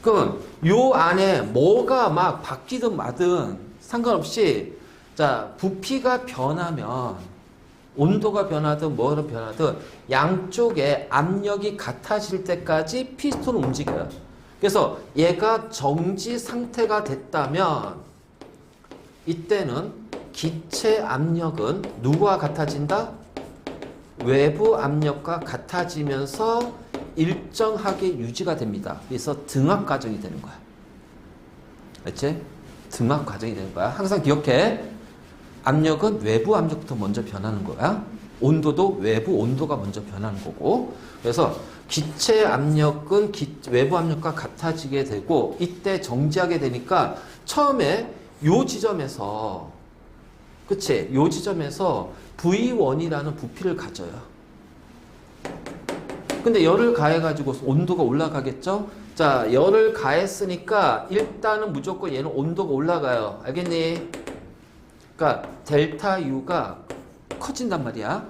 그러면 요 안에 뭐가 막 바뀌든 마든 상관없이 자, 부피가 변하면 온도가 변하든 뭐가 변하든 양쪽에 압력이 같아질 때까지 피스톤을 움직여요. 그래서 얘가 정지 상태가 됐다면 이때는 기체 압력은 누구와 같아진다? 외부 압력과 같아지면서 일정하게 유지가 됩니다. 그래서 등압 과정이 되는 거야. 알지? 등압 과정이 되는 거야. 항상 기억해. 압력은 외부 압력부터 먼저 변하는 거야. 온도도 외부 온도가 먼저 변하는 거고. 그래서 기체 압력은 외부 압력과 같아지게 되고 이때 정지하게 되니까 처음에 요 지점에서 그치? 요 지점에서 V1이라는 부피를 가져요. 근데 열을 가해가지고 온도가 올라가겠죠? 자, 열을 가했으니까 일단은 무조건 얘는 온도가 올라가요. 알겠니? 그러니까 델타 U가 커진단 말이야.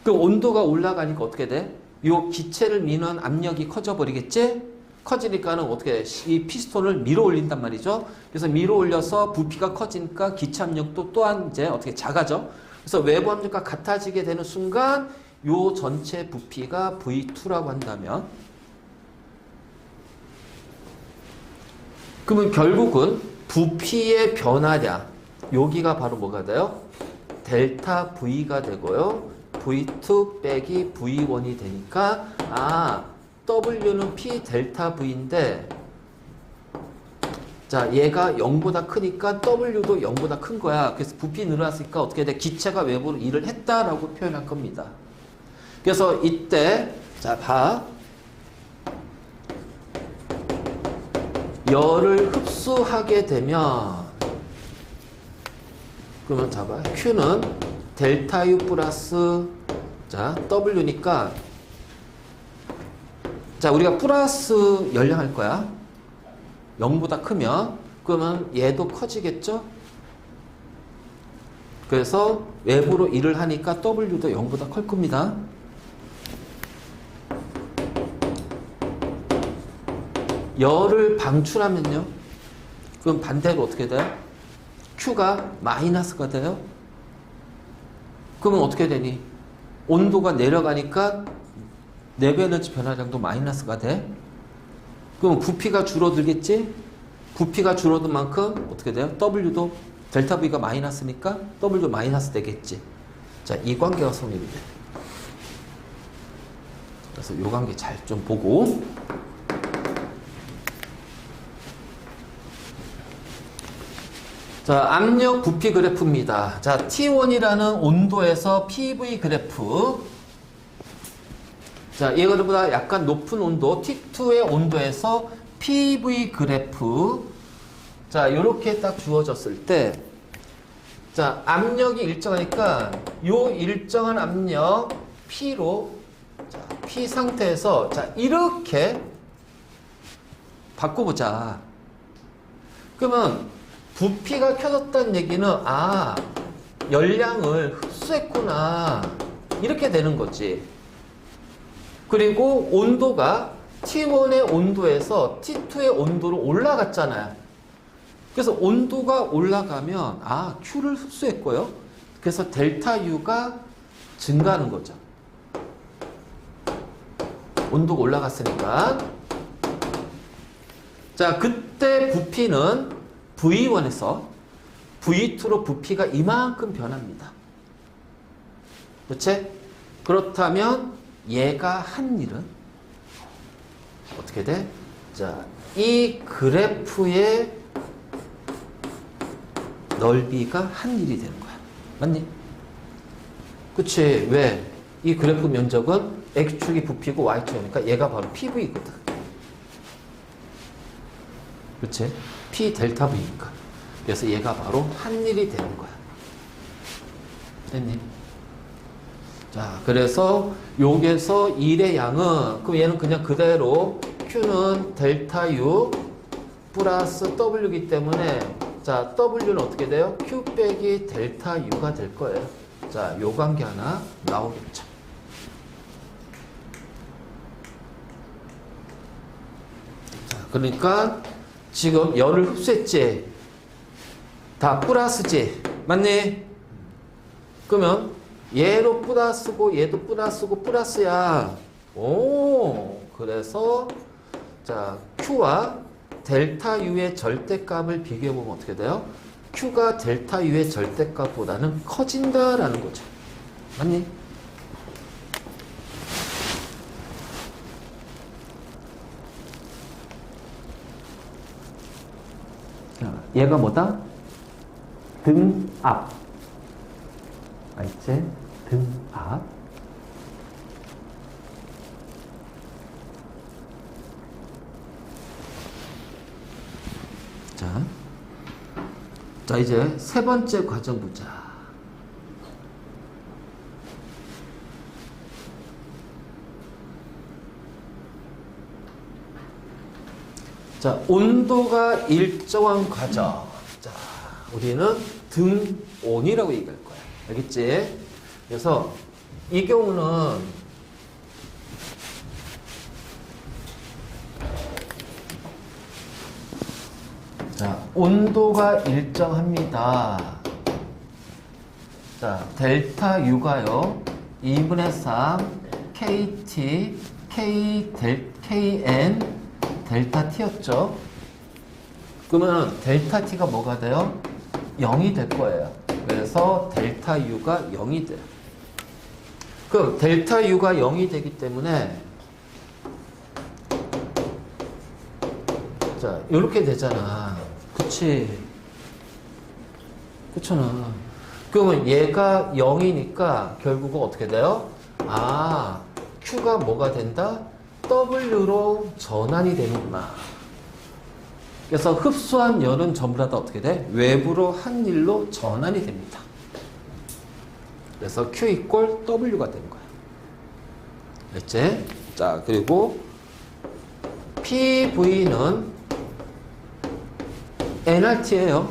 그 온도가 올라가니까 어떻게 돼? 요 기체를 미는 압력이 커져 버리겠지? 커지니까는 어떻게 돼? 이 피스톤을 밀어 올린단 말이죠. 그래서 밀어 올려서 부피가 커지니까 기체 압력도 또한 이제 어떻게 작아져? 그래서 외부 압력과 같아지게 되는 순간 요 전체 부피가 V2라고 한다면 그러면 결국은 부피의 변화량 여기가 바로 뭐가 돼요? 델타 V가 되고요. V2 빼기 V1이 되니까 W는 P 델타 V인데 자, 얘가 0보다 크니까 W도 0보다 큰 거야. 그래서 부피 늘어났으니까 어떻게 돼? 기체가 외부로 일을 했다라고 표현할 겁니다. 그래서 이때 자, 봐. 열을 흡수하게 되면 그러면 잡아. Q는 델타 U 플러스 자, W니까 자, 우리가 플러스 열량할 거야. 0보다 크면 그러면 얘도 커지겠죠? 그래서 외부로 일을 하니까 W도 0보다 클 겁니다. 열을 방출하면요. 그럼 반대로 어떻게 돼요? Q가 마이너스가 돼요. 그러면 어떻게 되니? 온도가 내려가니까 내부 에너지 변화량도 마이너스가 돼. 그럼 부피가 줄어들겠지? 부피가 줄어든 만큼 어떻게 돼요? W도 델타 V가 마이너스니까 W도 마이너스 되겠지. 자, 이 관계가 성립이 돼. 그래서 이 관계 잘 좀 보고. 자, 압력 부피 그래프입니다. 자, T1이라는 온도에서 PV 그래프. 자, 얘보다 약간 높은 온도 T2의 온도에서 PV 그래프. 자, 요렇게 딱 주어졌을 때, 자, 압력이 일정하니까 요 일정한 압력 P로, 자, P 상태에서, 자, 이렇게 바꿔보자. 그러면 부피가 켜졌다는 얘기는, 아, 열량을 흡수했구나. 이렇게 되는 거지. 그리고 온도가 T1의 온도에서 T2의 온도로 올라갔잖아요. 그래서 온도가 올라가면 아, Q를 흡수했고요. 그래서 델타 U가 증가하는 거죠. 온도가 올라갔으니까. 자, 그때 부피는 V1에서 V2로 부피가 이만큼 변합니다. 그렇지? 그렇다면 얘가 한 일은 어떻게 돼? 자, 이 그래프의 넓이가 한 일이 되는 거야. 맞니? 그치? 왜? 이 그래프 면적은 X축이 부피고 Y축이니까 얘가 바로 PV거든. 그치? P 델타 V니까. 그래서 얘가 바로 한 일이 되는 거야. 됐니? 자, 그래서 여기서 1의 양은, 그럼 얘는 그냥 그대로 Q는 델타 U 플러스 W이기 때문에, 자, W는 어떻게 돼요? Q 빼기 델타 U가 될 거예요. 자, 요 관계 하나 나오겠죠. 자, 그러니까 지금 열을 흡수했지? 다 플러스지? 맞니? 그러면 얘로 플러스고 얘도 플러스고 플러스야. 오, 그래서 자, Q와 델타 U의 절대값을 비교해보면 어떻게 돼요? Q가 델타 U의 절대값보다는 커진다라는 거죠. 맞니? 자, 얘가 뭐다? 등압. 알지? 등압. 자, 이제 세 번째 과정 보자. 자, 온도가 일정한 과정. 자, 우리는 등온이라고 얘기할 거야. 알겠지? 그래서 이 경우는 자, 온도가 일정합니다. 자, 델타 U가요, 2분의 3 KT, KN, 델타 T였죠. 그러면 델타 T가 뭐가 돼요? 0이 될 거예요. 그래서 델타 U가 0이 돼요. 그럼 델타 U가 0이 되기 때문에 자, 이렇게 되잖아. 그치? 그렇잖아. 그러면 얘가 0이니까 결국은 어떻게 돼요? 아, Q가 뭐가 된다? W로 전환이 되는구나. 그래서 흡수한 열은 전부 다 어떻게 돼? 외부로 한 일로 전환이 됩니다. 그래서 Q 이퀄 W가 되는 거야. 알지? 자, 그리고 PV는 nRT예요.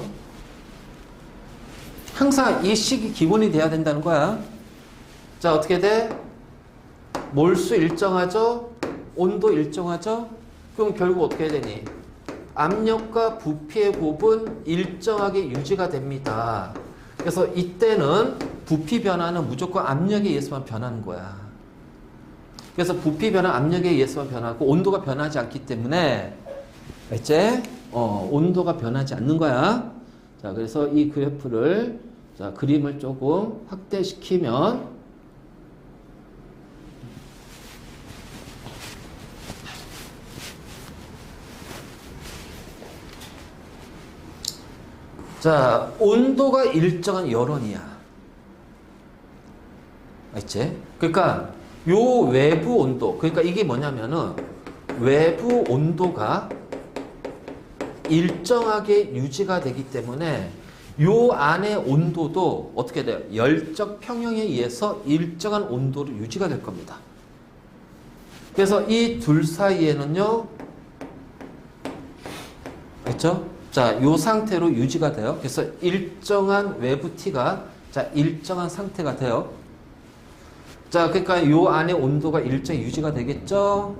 항상 이 식이 기본이 돼야 된다는 거야. 자, 어떻게 돼? 몰수 일정하죠? 온도 일정하죠? 그럼 결국 어떻게 되니? 압력과 부피의 곱은 일정하게 유지가 됩니다. 그래서 이때는 부피 변화는 무조건 압력에 의해서만 변하는 거야. 그래서 부피 변화 압력에 의해서만 변하고 온도가 변하지 않기 때문에 알지? 온도가 변하지 않는 거야. 자, 그래서 이 그래프를 자, 그림을 조금 확대시키면 자, 온도가 일정한 열원이야. 알지? 그러니까 요 외부 온도, 그러니까 이게 뭐냐면은 외부 온도가 일정하게 유지가 되기 때문에 요 안의 온도도 어떻게 돼요? 열적 평형에 의해서 일정한 온도로 유지가 될 겁니다. 그래서 이 둘 사이에는요, 알죠? 자, 요 상태로 유지가 돼요. 그래서 일정한 외부 T가 자, 일정한 상태가 돼요. 자, 그러니까 요 안에 온도가 일정히 유지가 되겠죠?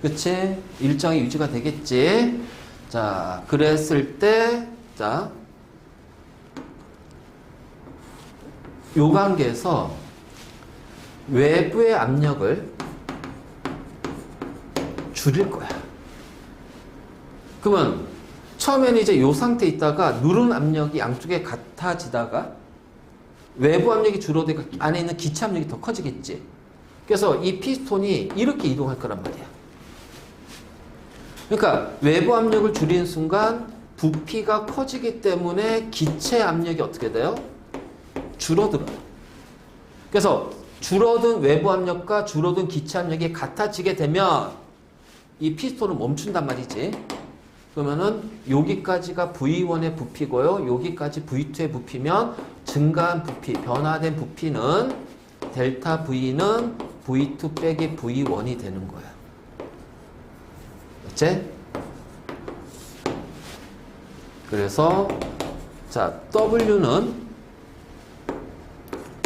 그치? 일정히 유지가 되겠지? 자, 그랬을 때, 자, 요 관계에서 외부의 압력을 줄일 거야. 그러면 처음에는 이제 요 상태에 있다가 누른 압력이 양쪽에 같아지다가 외부 압력이 줄어들니까 안에 있는 기체 압력이 더 커지겠지. 그래서 이 피스톤이 이렇게 이동할 거란 말이야. 그러니까 외부 압력을 줄이는 순간 부피가 커지기 때문에 기체 압력이 어떻게 돼요? 줄어들어요. 그래서 줄어든 외부 압력과 줄어든 기체 압력이 같아지게 되면 이 피스톤은 멈춘단 말이지. 그러면은 여기까지가 V1의 부피고요. 여기까지 V2의 부피면 증가한 부피, 변화된 부피는 델타 V는 V2 빼기 V1이 되는 거야. 맞지? 그래서 자, W는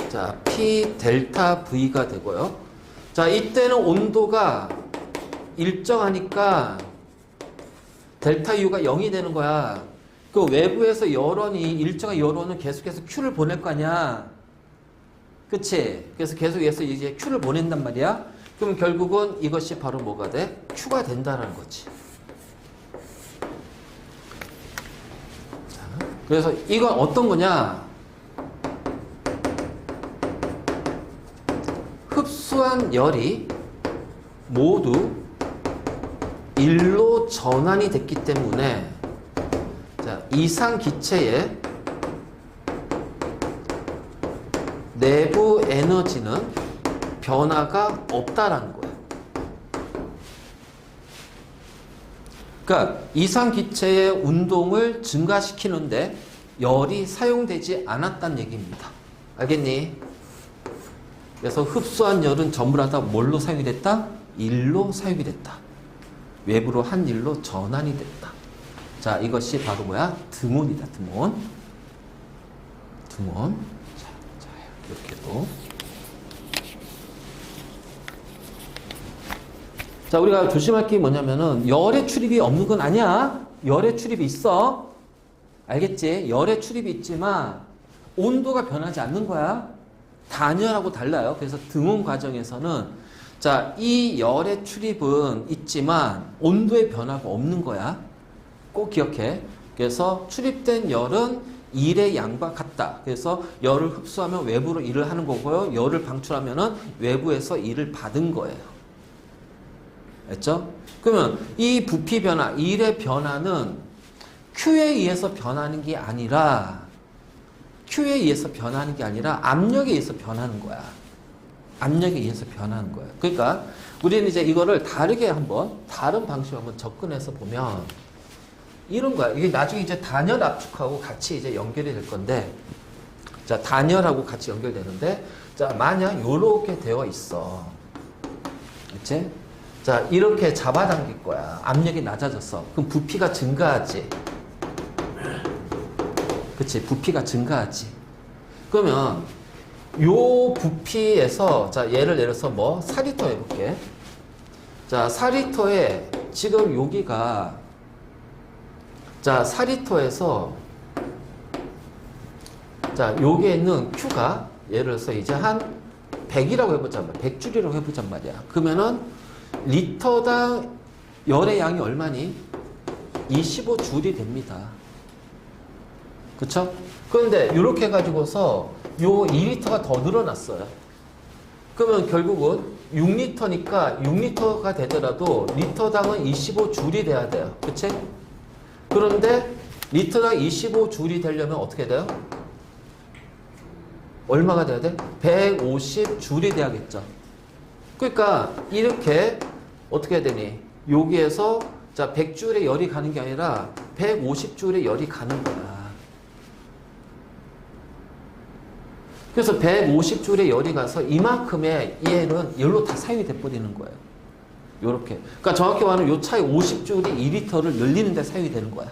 자, P 델타 V가 되고요. 자, 이때는 온도가 일정하니까 델타 U가 0이 되는 거야. 그 외부에서 열원이 일정한 열원은 계속해서 Q를 보낼 거 아니야. 그치? 그래서 계속해서 이제 Q를 보낸단 말이야. 그럼 결국은 이것이 바로 뭐가 돼? Q가 된다는 거지. 자, 그래서 이건 어떤 거냐? 흡수한 열이 모두 1로 전환이 됐기 때문에 자, 이상 기체의 내부 에너지는 변화가 없다라는 거야. 그러니까 이상 기체의 운동을 증가시키는데 열이 사용되지 않았다는 얘기입니다. 알겠니? 그래서 흡수한 열은 전부 다 뭘로 사용이 됐다? 1로 사용이 됐다. 외부로 한 일로 전환이 됐다. 자, 이것이 바로 뭐야? 드몬이다, 드몬. 드몬. 자, 이렇게도. 자, 우리가 조심할 게 뭐냐면은, 열의 출입이 없는 건 아니야. 열의 출입이 있어. 알겠지? 열의 출입이 있지만, 온도가 변하지 않는 거야. 단열하고 달라요. 그래서 드몬 과정에서는 자, 이 열의 출입은 있지만 온도의 변화가 없는 거야. 꼭 기억해. 그래서 출입된 열은 일의 양과 같다. 그래서 열을 흡수하면 외부로 일을 하는 거고요. 열을 방출하면은 외부에서 일을 받은 거예요. 알죠? 그러면 이 부피 변화, 일의 변화는 Q에 의해서 변하는 게 아니라 Q에 의해서 변하는 게 아니라 압력에 의해서 변하는 거야. 압력에 의해서 변하는 거예요. 그러니까 우리는 이제 이거를 다르게 한번 다른 방식으로 한번 접근해서 보면 이런 거야. 이게 나중에 이제 단열 압축하고 같이 이제 연결이 될 건데 자, 단열하고 같이 연결되는데, 자, 만약 요렇게 되어 있어. 그치? 자, 이렇게 잡아당길 거야. 압력이 낮아졌어. 그럼 부피가 증가하지. 그치? 부피가 증가하지. 그러면 요 부피에서, 자, 예를 들어서 뭐 4리터 해볼게. 자, 4리터에 지금 여기가, 자, 4리터에서, 자, 여기에 있는 Q가 예를 들어서 이제 한 100이라고 해보자면 100줄이라고 해보잔 말이야. 그러면은 리터당 열의 양이 얼마니? 25줄이 됩니다. 그쵸? 그런데 이렇게 해가지고서 요 2리터가 더 늘어났어요. 그러면 결국은 6리터니까 6리터가 되더라도 리터당은 25줄이 돼야 돼요. 그치? 그런데 리터당 25줄이 되려면 어떻게 돼요? 얼마가 돼야 돼? 150줄이 돼야겠죠. 그러니까 이렇게 어떻게 해야 되니? 여기에서 자 100줄의 열이 가는 게 아니라 150줄의 열이 가는 거야. 그래서 150줄의 열이 가서 이만큼의 얘는 열로 다 사용이 돼버리는 거예요. 요렇게. 그러니까 정확히 말하면 요 차에 50줄이 2리터를 늘리는 데 사용이 되는 거야.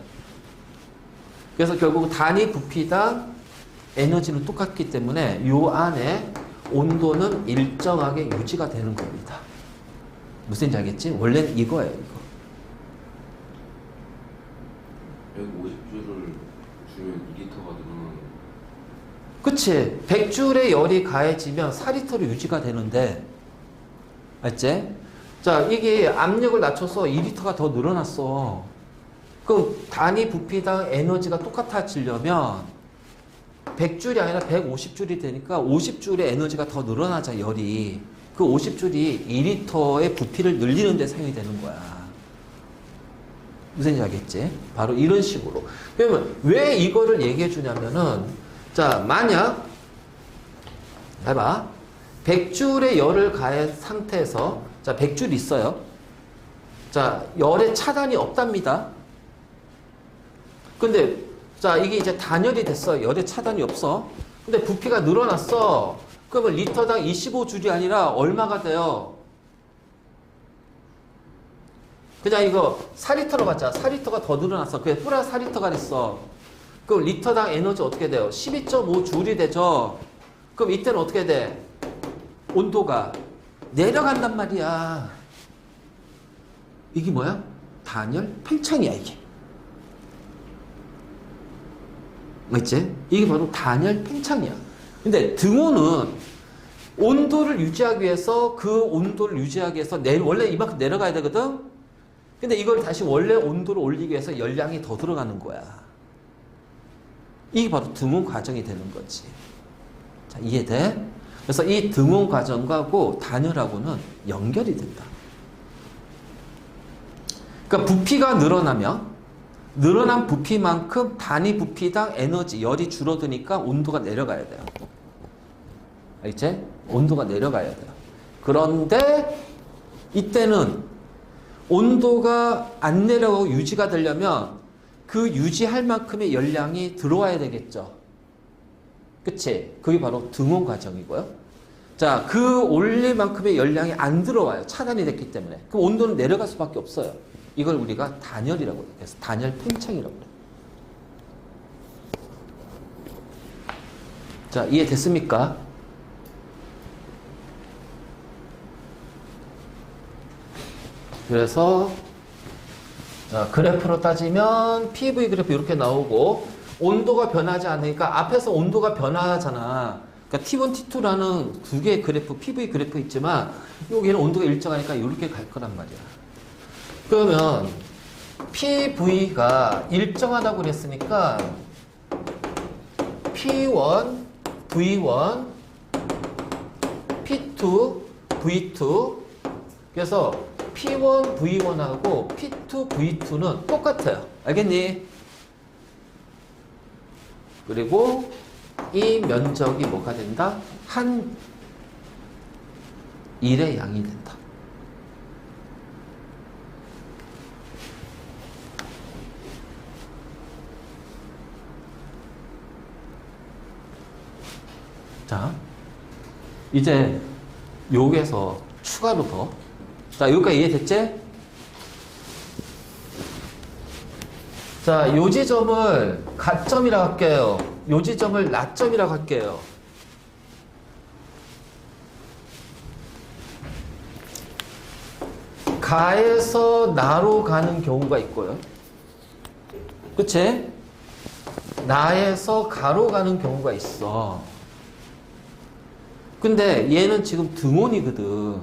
그래서 결국 단위 부피당 에너지는 똑같기 때문에 요 안에 온도는 일정하게 유지가 되는 겁니다. 무슨 얘기인지 알겠지? 원래는 이거예요, 이거. 150줄을 주면 2리터가 늘어나는. 그치? 100줄의 열이 가해지면 4리터로 유지가 되는데, 알지? 자, 이게 압력을 낮춰서 2리터가 더 늘어났어. 그럼 단위 부피당 에너지가 똑같아지려면 100줄이 아니라 150줄이 되니까 50줄의 에너지가 더 늘어나자, 열이. 그 50줄이 2리터의 부피를 늘리는 데 사용이 되는 거야. 무슨 얘기인지 알겠지? 바로 이런 식으로. 그러면 왜 이거를 얘기해 주냐면은, 자, 만약, 해봐. 100줄의 열을 가한 상태에서, 자, 100줄 있어요. 자, 열의 차단이 없답니다. 근데, 자, 이게 이제 단열이 됐어. 열의 차단이 없어. 근데 부피가 늘어났어. 그러면 리터당 25줄이 아니라 얼마가 돼요? 그냥 이거 4리터로 봤자 4리터가 더 늘어났어. 그게 플러스 4리터가 됐어. 그럼 리터당 에너지 어떻게 돼요? 12.5줄이 되죠. 그럼 이때는 어떻게 돼? 온도가 내려간단 말이야. 이게 뭐야? 단열 팽창이야, 이게. 맞지? 이게 바로 단열 팽창이야. 근데 등호는 온도를 유지하기 위해서 그 온도를 유지하기 위해서 원래 이만큼 내려가야 되거든? 근데 이걸 다시 원래 온도를 올리기 위해서 열량이 더 들어가는 거야. 이게 바로 등온 과정이 되는 거지. 자, 이해돼? 그래서 이 등온 과정하고 단열하고는 연결이 된다. 그러니까 부피가 늘어나면 늘어난 부피만큼 단위 부피당 에너지, 열이 줄어드니까 온도가 내려가야 돼요. 알겠지? 온도가 내려가야 돼요. 그런데 이때는 온도가 안 내려가고 유지가 되려면 그 유지할 만큼의 열량이 들어와야 되겠죠. 그치? 그게 바로 등온 과정이고요. 자, 그 올릴 만큼의 열량이 안 들어와요. 차단이 됐기 때문에. 그럼 온도는 내려갈 수밖에 없어요. 이걸 우리가 단열이라고 해요. 그래서 단열 팽창이라고 해요. 자, 이해됐습니까? 그래서 자, 그래프로 따지면 PV 그래프 이렇게 나오고 온도가 변하지 않으니까 앞에서 온도가 변화하잖아. 그러니까 T1, T2라는 두 개의 그래프, PV 그래프 있지만 여기는 온도가 일정하니까 이렇게 갈 거란 말이야. 그러면 PV가 일정하다고 그랬으니까 P1, V1, P2, V2 그래서 P1, V1하고 P2, V2는 똑같아요. 알겠니? 그리고 이 면적이 뭐가 된다? 한 1의 양이 된다. 자, 이제 여기에서 추가로 더. 자, 여기까지 이해됐지? 자, 요 지점을 가점이라고 할게요. 요 지점을 나점이라고 할게요. 가에서 나로 가는 경우가 있고요. 그치? 나에서 가로 가는 경우가 있어. 근데 얘는 지금 등원이거든.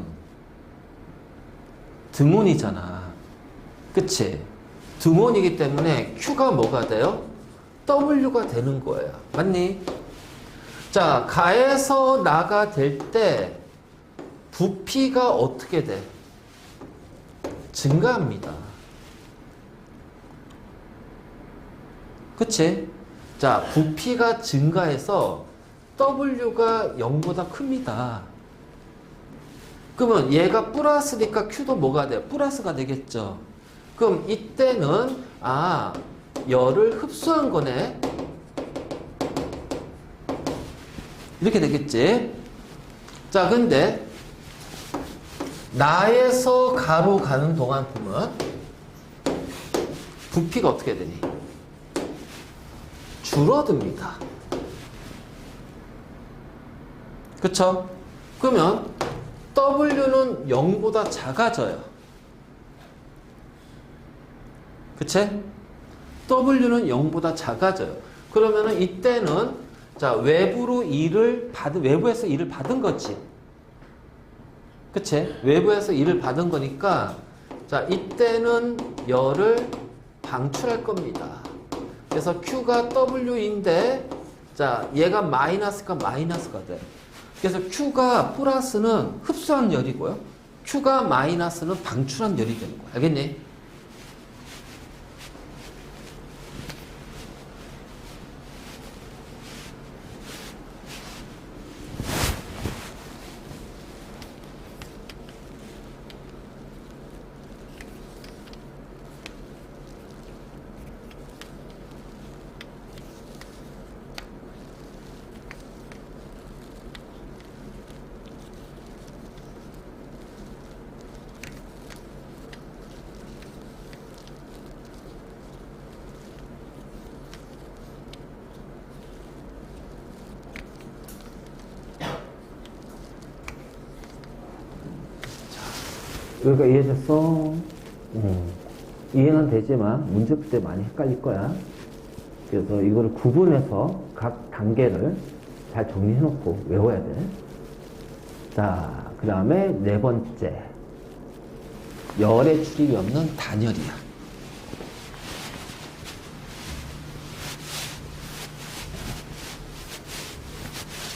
등원이잖아. 그치? 등원이기 때문에 Q가 뭐가 돼요? W가 되는 거예요. 맞니? 자, 가에서 나가 될 때 부피가 어떻게 돼? 증가합니다. 그치? 자, 부피가 증가해서 W가 0보다 큽니다. 그러면 얘가 플러스니까 Q도 뭐가 돼요? 플러스가 되겠죠. 그럼 이때는 열을 흡수한 거네. 이렇게 되겠지. 자, 근데 나에서 가로 가는 동안 보면 부피가 어떻게 되니? 줄어듭니다. 그쵸? 그러면 W는 0보다 작아져요. 그치? W는 0보다 작아져요. 그러면은 이때는 자, 외부에서 일을 받은 거지. 그치? 외부에서 일을 받은 거니까 자, 이때는 열을 방출할 겁니다. 그래서 Q가 W인데 자, 얘가 마이너스가 돼. 그래서 Q가 플러스는 흡수한 열이고요. Q가 마이너스는 방출한 열이 되는 거야. 알겠니? 여기가 이해됐어? 이해는 되지만 문제 풀 때 많이 헷갈릴 거야. 그래서 이거를 구분해서 각 단계를 잘 정리해 놓고 외워야 돼. 자, 그 다음에 네 번째. 열의 출입이 없는 단열이야.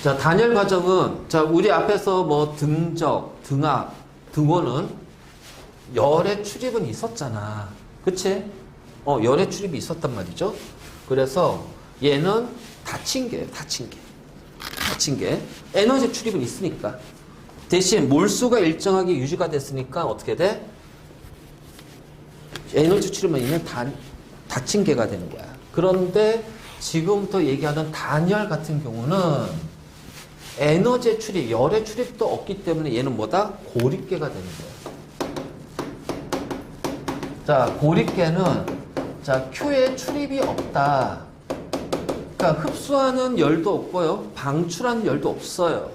자, 단열 과정은, 자, 우리 앞에서 뭐 등적, 등압, 등원은 열의 출입은 있었잖아. 그치? 열의 출입이 있었단 말이죠. 그래서 얘는 닫힌 게예요. 닫힌 게. 에너지 출입은 있으니까. 대신 몰수가 일정하게 유지가 됐으니까 어떻게 돼? 에너지 출입만 있는 닫힌 게가 되는 거야. 그런데 지금부터 얘기하는 단열 같은 경우는 에너지 출입, 열의 출입도 없기 때문에 얘는 뭐다? 고립계가 되는 거야. 자, 고립계는 자, Q의 출입이 없다. 그러니까 흡수하는 열도 없고요. 방출하는 열도 없어요.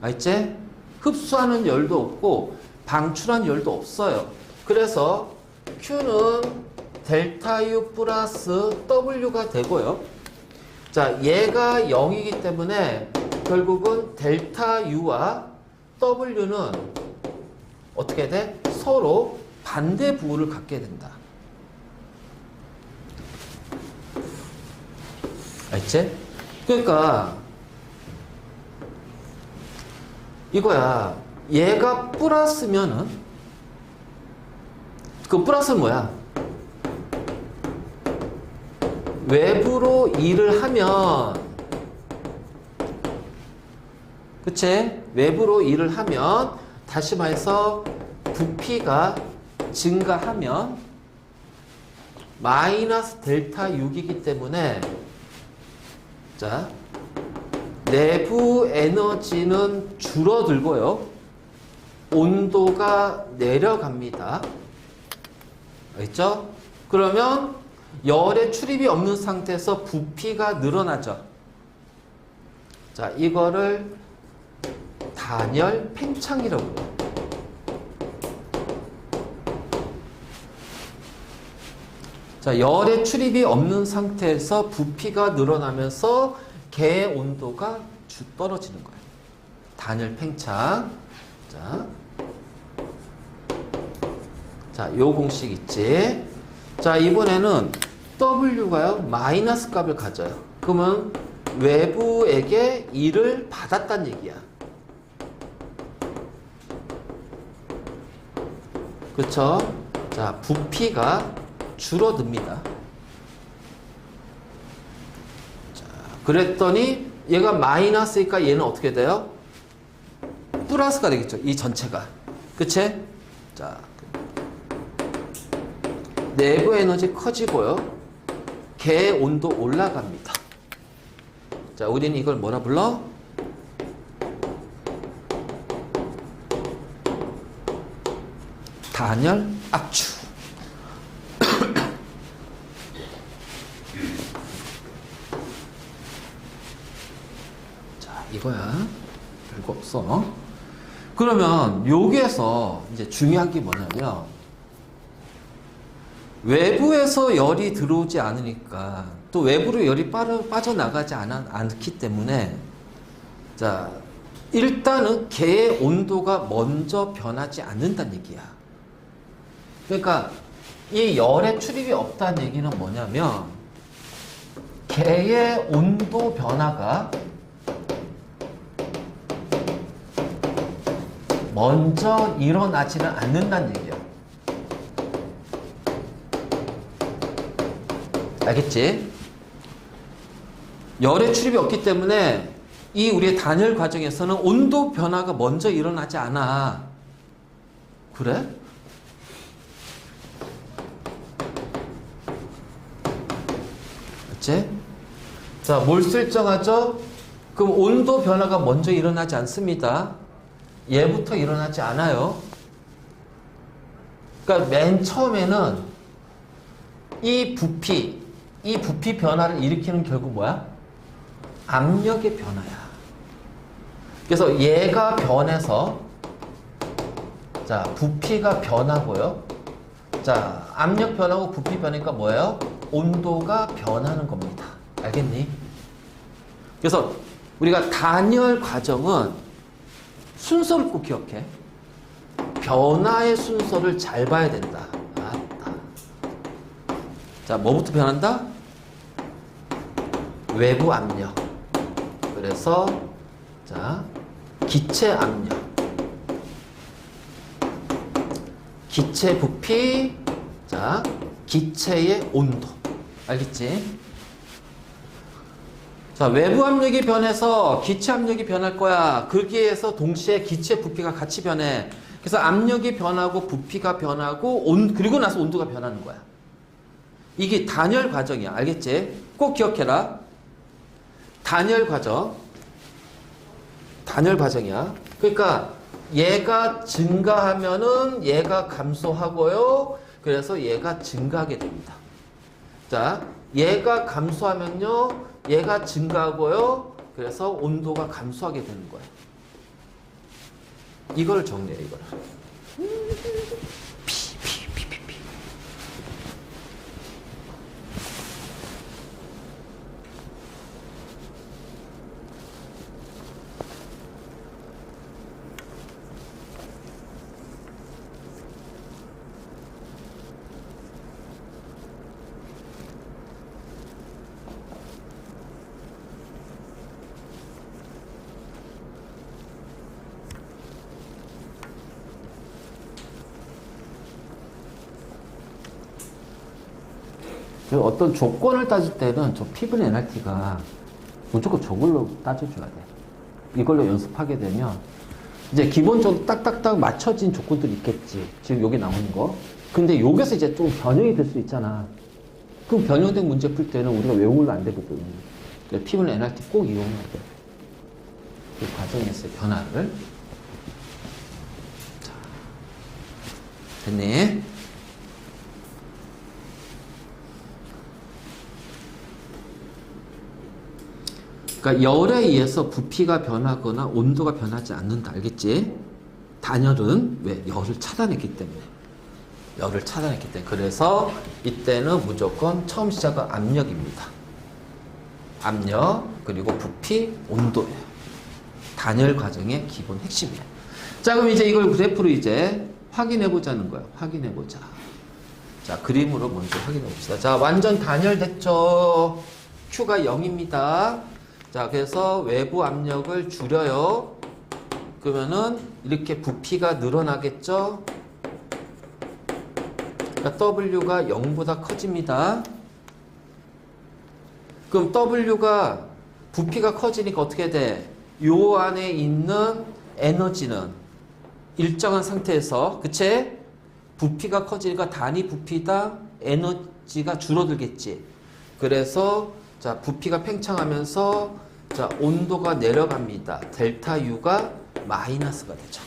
알지? 흡수하는 열도 없고 방출하는 열도 없어요. 그래서 Q는 델타 U 플러스 W가 되고요. 자, 얘가 0이기 때문에 결국은 델타 U와 W는 어떻게 돼? 서로 반대 부호를 갖게 된다. 알지? 그러니까 이거야. 얘가 플러스면은 그 플러스는 뭐야? 외부로 일을 하면, 그치? 외부로 일을 하면, 다시 말해서 부피가 증가하면 마이너스 델타 6이기 때문에 자, 내부 에너지는 줄어들고요. 온도가 내려갑니다. 알겠죠? 그러면 열의 출입이 없는 상태에서 부피가 늘어나죠. 자, 이거를 단열 팽창이라고 해요. 자, 열의 출입이 없는 상태에서 부피가 늘어나면서 개의 온도가 떨어지는 거예요. 단열 팽창. 자, 요 공식 있지? 자, 이번에는 W가요, 마이너스 값을 가져요. 그러면 외부에게 1을 받았단 얘기야. 그쵸? 자, 부피가 줄어듭니다. 자, 그랬더니 얘가 마이너스니까 얘는 어떻게 돼요? 플러스가 되겠죠. 이 전체가. 그치? 자, 내부 에너지 커지고요. 개 온도 올라갑니다. 자, 우리는 이걸 뭐라 불러? 단열 압축. 자, 이거야. 별거 없어. 그러면 여기에서 이제 중요한 게 뭐냐면 외부에서 열이 들어오지 않으니까 또 외부로 열이 빠져나가지 않기 때문에 자, 일단은 개의 온도가 먼저 변하지 않는다는 얘기야. 그러니까 이 열의 출입이 없다는 얘기는 뭐냐면 개의 온도 변화가 먼저 일어나지는 않는다는 얘기야. 알겠지? 열의 출입이 없기 때문에 이 우리의 단열 과정에서는 온도 변화가 먼저 일어나지 않아. 그래? 알지? 자, 몰수 일정하죠? 그럼 온도 변화가 먼저 일어나지 않습니다. 얘부터 일어나지 않아요. 그러니까 맨 처음에는 이 부피 변화를 일으키는 결국 뭐야? 압력의 변화야. 그래서 얘가 변해서 자, 부피가 변하고요. 자, 압력 변하고 부피 변하니까 뭐예요? 온도가 변하는 겁니다. 알겠니? 그래서 우리가 단열 과정은 순서를 꼭 기억해. 변화의 순서를 잘 봐야 된다. 자, 뭐부터 변한다? 외부 압력. 그래서 자, 기체 압력, 기체 부피, 자, 기체의 온도. 알겠지? 자, 외부 압력이 변해서 기체 압력이 변할 거야. 그렇게 해서 동시에 기체 부피가 같이 변해. 그래서 압력이 변하고 부피가 변하고 그리고 나서 온도가 변하는 거야. 이게 단열 과정이야. 알겠지? 꼭 기억해라. 단열 과정이야. 그러니까 얘가 증가하면은 얘가 감소하고요. 그래서 얘가 증가하게 됩니다. 자, 얘가 감소하면요, 얘가 증가하고요. 그래서 온도가 감소하게 되는 거예요. 이걸 정리해, 이거를. 어떤 조건을 따질 때는 저 피분 NRT가 무조건 저걸로 따져줘야 돼. 이걸로 연습하게 되면 이제 기본적으로 딱딱딱 맞춰진 조건들이 있겠지. 지금 여기 나오는 거. 근데 여기서 이제 좀 변형이 될 수 있잖아. 그럼 변형된 문제 풀 때는 우리가 외우면 안 되거든. 피분 NRT 꼭 이용해야 돼. 과정에서의 변화를. 자, 됐니? 그러니까 열에 의해서 부피가 변하거나 온도가 변하지 않는다. 알겠지? 단열은 왜? 열을 차단했기 때문에. 열을 차단했기 때문에. 그래서 이때는 무조건 처음 시작은 압력입니다. 압력, 그리고 부피, 온도예요. 단열 과정의 기본 핵심이에요. 자, 그럼 이제 이걸 그래프로 이제 확인해 보자는 거예요. 확인해 보자. 자, 그림으로 먼저 확인해 봅시다. 자, 완전 단열됐죠? Q가 0입니다. 자, 그래서 외부 압력을 줄여요. 그러면은 이렇게 부피가 늘어나겠죠? 그러니까 W가 0보다 커집니다. 그럼 W가 부피가 커지니까 어떻게 돼? 요 안에 있는 에너지는 일정한 상태에서, 그치? 부피가 커지니까 단위 부피당 에너지가 줄어들겠지. 그래서 자, 부피가 팽창하면서 자, 온도가 내려갑니다. 델타 U가 마이너스가 되죠.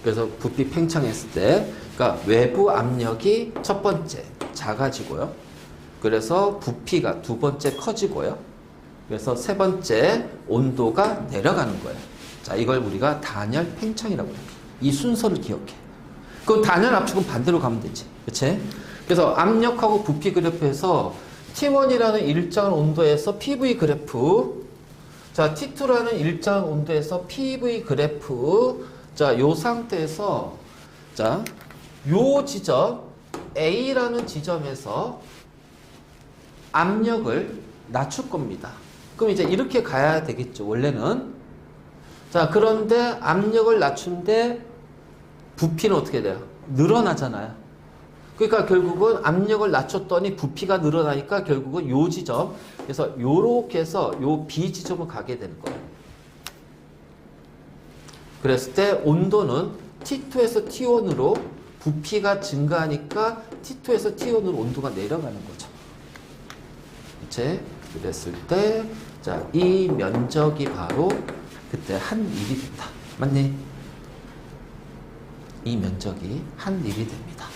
그래서 부피 팽창했을 때, 그러니까 외부 압력이 첫 번째 작아지고요. 그래서 부피가 두 번째 커지고요. 그래서 세 번째 온도가 내려가는 거예요. 자, 이걸 우리가 단열 팽창이라고 해요. 이 순서를 기억해. 그럼 단열 압축은 반대로 가면 되지. 그치? 그래서 압력하고 부피 그래프에서 T1이라는 일정한 온도에서 PV 그래프, 자, T2라는 일정한 온도에서 PV 그래프, 자, 요 상태에서, 자, 요 지점, A라는 지점에서 압력을 낮출 겁니다. 그럼 이제 이렇게 가야 되겠죠, 원래는. 자, 그런데 압력을 낮춘데 부피는 어떻게 돼요? 늘어나잖아요. 그러니까 결국은 압력을 낮췄더니 부피가 늘어나니까 결국은 요 지점, 그래서 요렇게 해서 요 B 지점을 가게 되는 거예요. 그랬을 때 온도는 T2에서 T1으로 부피가 증가하니까 T2에서 T1으로 온도가 내려가는 거죠. 그치? 그랬을 때, 자, 이 면적이 바로 그때 한 일이 됐다. 맞니? 이 면적이 한 일이 됩니다.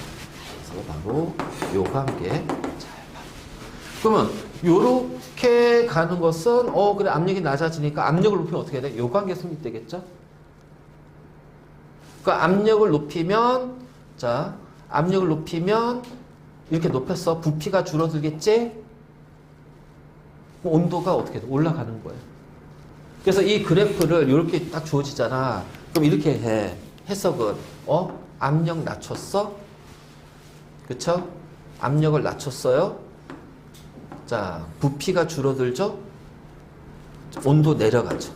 그래서 바로 요 관계 잘 봐. 그러면 요렇게 가는 것은 그래 압력이 낮아지니까 압력을 높이면 어떻게 돼? 요 관계 성립되겠죠? 그러니까 압력을 높이면 자, 압력을 높이면 이렇게 높였어. 부피가 줄어들겠지? 온도가 어떻게 돼? 올라가는 거예요. 그래서 이 그래프를 이렇게 딱 주어지잖아. 그럼 이렇게 해. 해석은 압력 낮췄어? 그쵸? 압력을 낮췄어요? 자, 부피가 줄어들죠? 온도 내려가죠.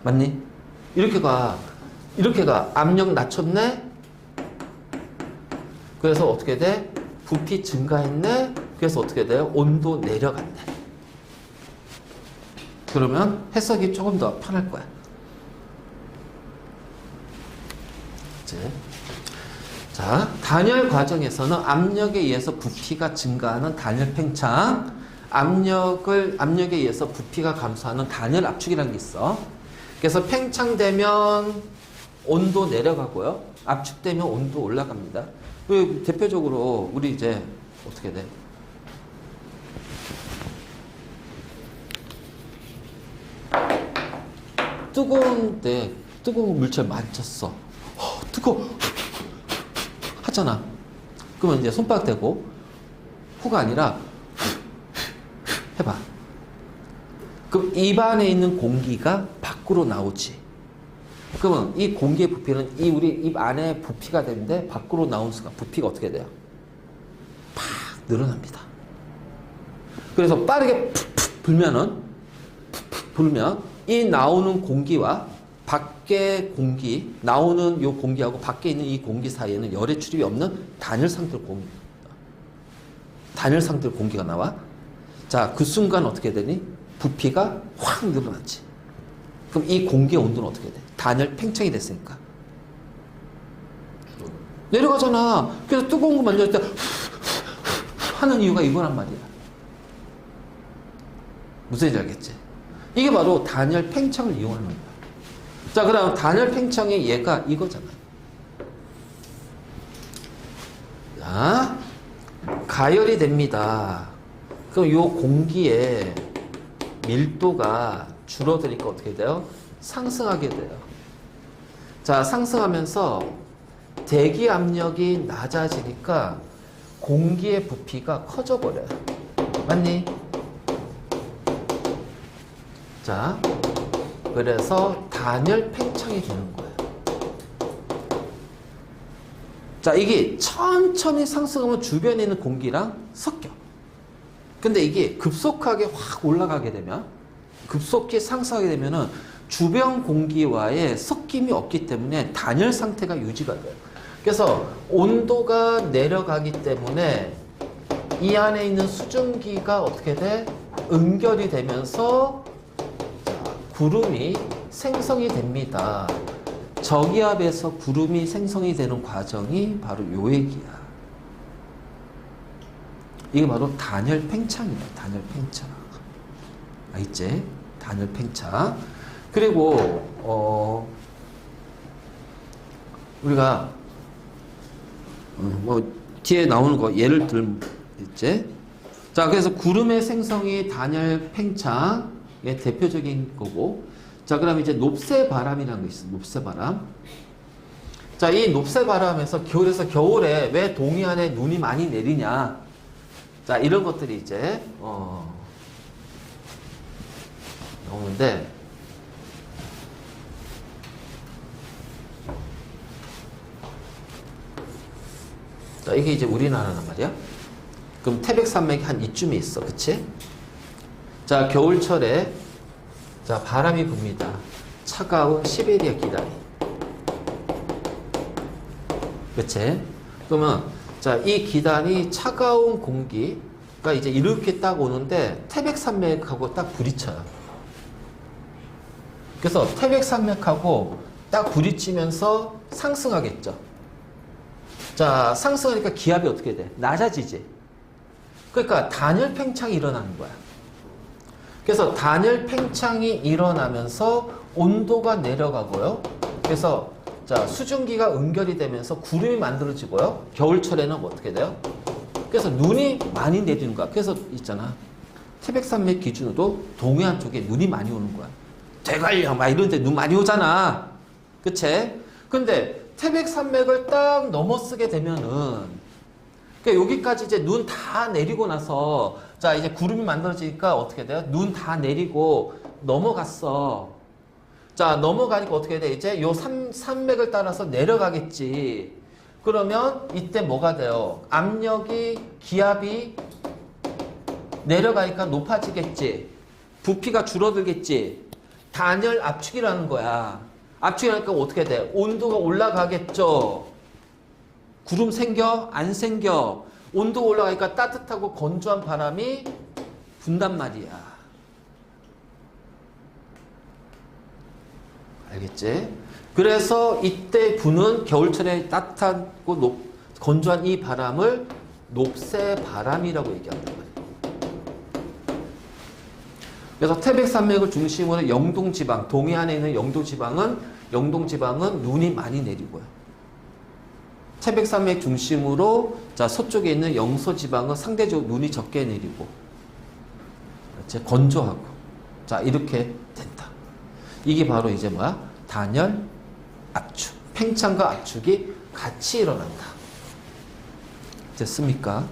맞니? 이렇게 가. 이렇게 가. 압력 낮췄네? 그래서 어떻게 돼? 부피 증가했네? 그래서 어떻게 돼요? 온도 내려갔네. 그러면 해석이 조금 더 편할 거야. 이제. 자, 단열 과정에서는 압력에 의해서 부피가 증가하는 단열 팽창, 압력에 의해서 부피가 감소하는 단열 압축이라는 게 있어. 그래서 팽창되면 온도 내려가고요. 압축되면 온도 올라갑니다. 대표적으로 우리 이제 어떻게 돼? 뜨거운데 뜨거운 물체를 만졌어. 뜨거워. 하잖아. 그러면 이제 손바닥 대고 후가 아니라 해봐. 그럼 입 안에 있는 공기가 밖으로 나오지. 그러면 이 공기의 부피는 이 우리 입 안에 부피가 되는데 밖으로 나온 순간 부피가 어떻게 돼요? 팍 늘어납니다. 그래서 빠르게 푹푹 불면 이 나오는 공기와 밖에 공기, 나오는 요 공기하고 밖에 있는 이 공기 사이에는 열의 출입이 없는 단열 상태로 공기가 나와. 자, 그 순간 어떻게 되니? 부피가 확 늘어났지. 그럼 이 공기의 온도는 어떻게 돼? 단열 팽창이 됐으니까. 내려가잖아. 그래서 뜨거운 거 만졌을 때 하는 이유가 이거란 말이야. 무슨 얘기인지 알겠지? 이게 바로 단열 팽창을 이용하는 거야. 자, 그럼 단열 팽창의 얘가 이거잖아. 자, 가열이 됩니다. 그럼 요 공기의 밀도가 줄어드니까 어떻게 돼요? 상승하게 돼요. 자, 상승하면서 대기 압력이 낮아지니까 공기의 부피가 커져 버려요. 맞니? 자, 그래서 단열 팽창이 되는 거예요. 자, 이게 천천히 상승하면 주변에 있는 공기랑 섞여. 근데 이게 급속하게 확 올라가게 되면, 급속히 상승하게 되면은 주변 공기와의 섞임이 없기 때문에 단열 상태가 유지가 돼요. 그래서 온도가 내려가기 때문에 이 안에 있는 수증기가 어떻게 돼? 응결이 되면서 구름이 생성이 됩니다. 저기압에서 구름이 생성이 되는 과정이 바로 요 얘기야. 이게 바로 단열 팽창이야. 단열 팽창. 알겠지? 단열 팽창. 그리고 우리가 뭐 뒤에 나오는 거 예를 들지. 자, 그래서 구름의 생성이 단열 팽창의 대표적인 거고. 자, 그럼 이제 높새바람이라는 거 있어. 높새바람. 자, 이 높새바람에서 겨울에 왜 동해안에 눈이 많이 내리냐. 자, 이런 것들이 이제 나오는데, 자, 이게 이제 우리나라란 말이야. 그럼 태백산맥이 한 이쯤에 있어. 그치? 자, 겨울철에 자, 바람이 붑니다. 차가운 시베리아 기다리. 그치? 그러면 자, 이 기단이 차가운 공기가 이제 이렇게 딱 오는데 태백산맥하고 딱 부딪혀요. 그래서 태백산맥하고 딱 부딪히면서 상승하겠죠. 자, 상승하니까 기압이 어떻게 돼? 낮아지지. 그러니까 단열 팽창이 일어나는 거야. 그래서 단열 팽창이 일어나면서 온도가 내려가고요. 그래서 자, 수증기가 응결이 되면서 구름이 만들어지고요. 겨울철에는 어떻게 돼요? 그래서 눈이 많이 내리는 거야. 그래서 있잖아. 태백산맥 기준으로 동해안 쪽에 눈이 많이 오는 거야. 대관령 막 이런 데 눈 많이 오잖아. 그치? 근데 태백산맥을 딱 넘어서게 되면은, 그러니까 여기까지 이제 눈 다 내리고 나서, 자, 이제 구름이 만들어지니까 어떻게 돼요? 눈 다 내리고 넘어갔어. 자, 넘어가니까 어떻게 돼? 이제 요 산맥을 따라서 내려가겠지. 그러면 이때 뭐가 돼요? 압력이, 기압이 내려가니까 높아지겠지. 부피가 줄어들겠지. 단열 압축이라는 거야. 압축이라니까 어떻게 돼? 온도가 올라가겠죠. 구름 생겨? 안 생겨? 온도가 올라가니까 따뜻하고 건조한 바람이 분단 말이야. 알겠지? 그래서 이때 부는 겨울철에 따뜻하고 건조한 이 바람을 높새바람이라고 얘기한단 말이야. 그래서 태백산맥을 중심으로 영동지방, 동해안에 있는 영동지방은 눈이 많이 내리고요. 태백산맥 중심으로 자, 서쪽에 있는 영서지방은 상대적으로 눈이 적게 내리고, 그렇지? 건조하고, 자, 이렇게 된다. 이게 바로 이제 뭐야? 단열 압축. 팽창과 압축이 같이 일어난다. 됐습니까?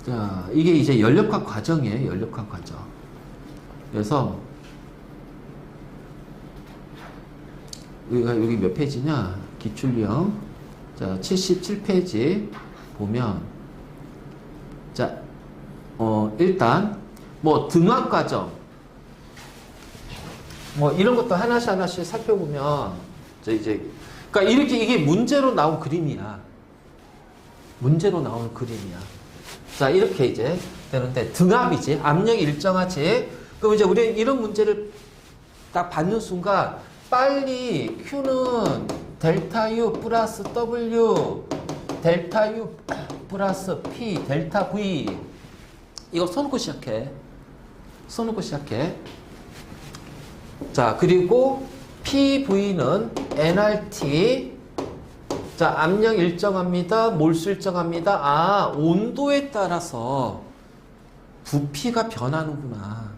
자, 이게 이제 연력학 과정이에요. 연력학 과정. 그래서 여기 몇 페이지냐? 기출령. 자, 77페이지 보면, 자, 일단 뭐 등압 과정, 뭐 이런 것도 하나씩 살펴보면, 그러니까 이렇게 이게 문제로 나온 그림이야. 문제로 나온 그림이야. 자, 이렇게 이제 되는데, 등압이지. 압력이 일정하지. 그럼 이제 우리 이런 문제를 딱 받는 순간, 빨리 Q는 델타 U 플러스 W, 델타 U 플러스 P, 델타 V. 이거 써놓고 시작해. 써놓고 시작해. 자, 그리고 PV는 nRT. 자, 압력 일정합니다. 몰수 일정합니다. 아, 온도에 따라서 부피가 변하는구나.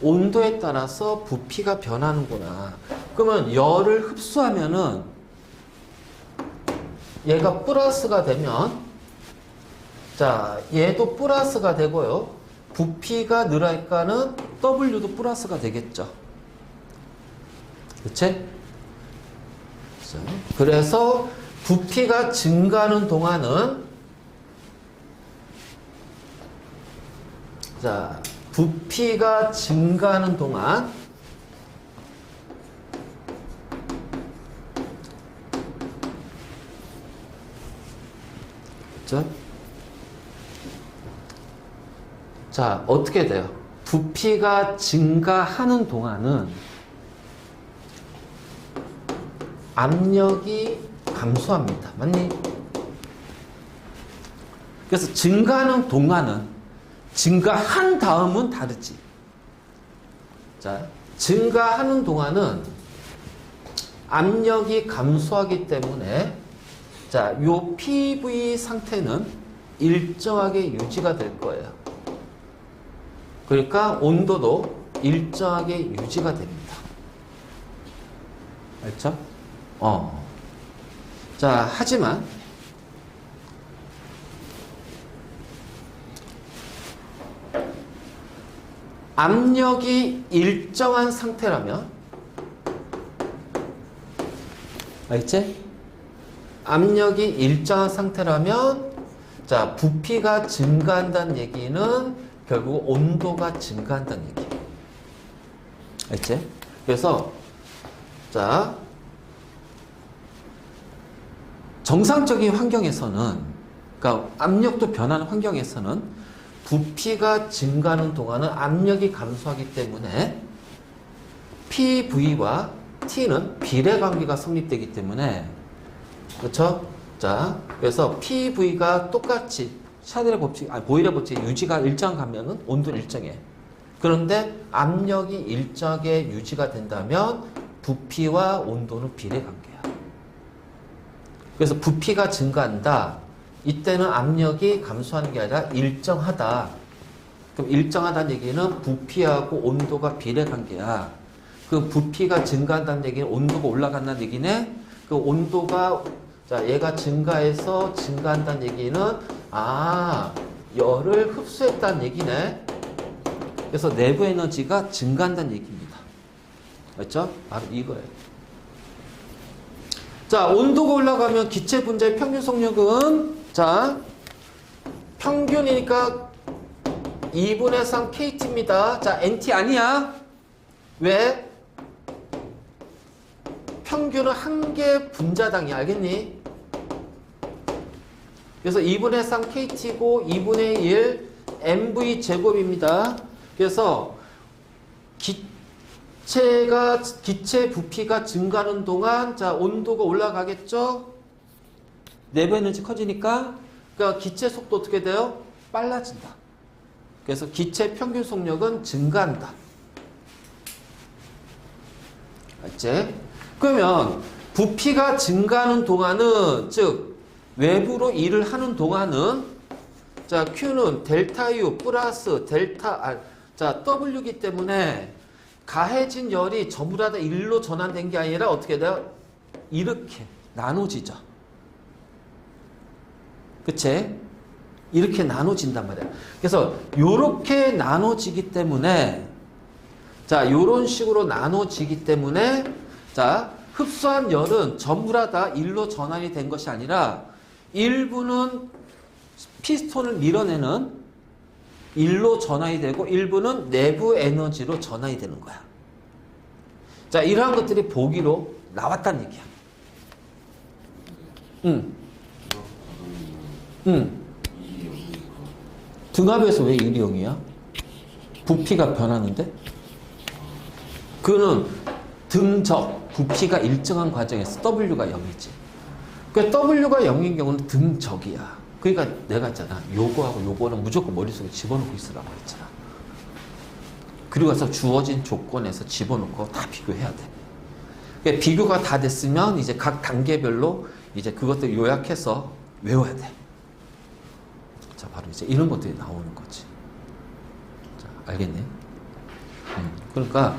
온도에 따라서 부피가 변하는구나. 그러면 열을 흡수하면은 얘가 플러스가 되면, 자, 얘도 플러스가 되고요. 부피가 늘어나니까는 W도 플러스가 되겠죠. 그치? 그래서 부피가 증가하는 동안은, 자, 부피가 증가하는 동안, 그렇죠? 자, 어떻게 돼요? 부피가 증가하는 동안은 압력이 감소합니다. 맞니? 그래서 증가하는 동안은, 증가한 다음은 다르지. 자, 증가하는 동안은 압력이 감소하기 때문에, 자, 요 PV 상태는 일정하게 유지가 될 거예요. 그러니까 온도도 일정하게 유지가 됩니다. 알죠? 자, 하지만 압력이 일정한 상태라면, 알지? 압력이 일정한 상태라면, 자, 부피가 증가한다는 얘기는 결국 온도가 증가한다는 얘기. 알지? 그래서, 자, 정상적인 환경에서는, 그러니까 압력도 변하는 환경에서는 부피가 증가하는 동안은 압력이 감소하기 때문에 PV와 T는 비례관계가 성립되기 때문에, 그렇죠? 자, 그래서 PV가 똑같이 샤넬의 법칙, 보일의 법칙 유지가 일정하면은 온도는 일정해. 그런데 압력이 일정하게 유지가 된다면 부피와 온도는 비례관계야. 그래서 부피가 증가한다. 이때는 압력이 감소하는 게 아니라 일정하다. 그럼 일정하다는 얘기는 부피하고 온도가 비례관계야. 그 부피가 증가한다는 얘기는 온도가 올라간다는 얘기네. 그 온도가, 자, 얘가 증가해서 증가한다는 얘기는, 아, 열을 흡수했다는 얘기네. 그래서 내부 에너지가 증가한다는 얘기입니다. 맞죠? 바로 이거예요. 자, 온도가 올라가면 기체 분자의 평균 속력은, 자, 평균이니까 2분의 3 kT입니다. 자, NT 아니야. 왜? 평균은 한 개 분자당이야. 알겠니? 그래서 2분의 3 kT고 2분의 1 mv 제곱입니다. 그래서 기체 부피가 증가하는 동안, 자, 온도가 올라가겠죠? 내부 에너지 커지니까, 그러니까 기체 속도 어떻게 돼요? 빨라진다. 그래서 기체 평균 속력은 증가한다. 알지? 그러면 부피가 증가하는 동안은, 즉 외부로 일을 하는 동안은, 자, Q는 델타 U 플러스 델타 R, 자, W이기 때문에 가해진 열이 전부 다 1로 전환된 게 아니라 어떻게 돼요? 이렇게 나눠지죠. 그치? 이렇게 나눠진단 말이야. 그래서 요렇게 나눠지기 때문에, 자, 요런 식으로 나눠지기 때문에, 자, 흡수한 열은 전부 다 1로 전환이 된 것이 아니라 일부는 피스톤을 밀어내는 1로 전환이 되고 일부는 내부 에너지로 전환이 되는 거야. 자, 이러한 것들이 보기로 나왔다는 얘기야. 등압에서 왜 1이 0이야? 부피가 변하는데? 그거는 등적, 부피가 일정한 과정에서 W가 0이지. 그러니까 W가 0인 경우는 등적이야. 그러니까 내가 있잖아. 요거하고 요거는 무조건 머릿속에 집어넣고 있으라고 했잖아. 그리고 가서 주어진 조건에서 집어넣고 다 비교해야 돼. 그러니까 비교가 다 됐으면 이제 각 단계별로 이제 그것들 요약해서 외워야 돼. 자, 바로 이제 이런 것들이 나오는 거지. 자, 알겠니? 그러니까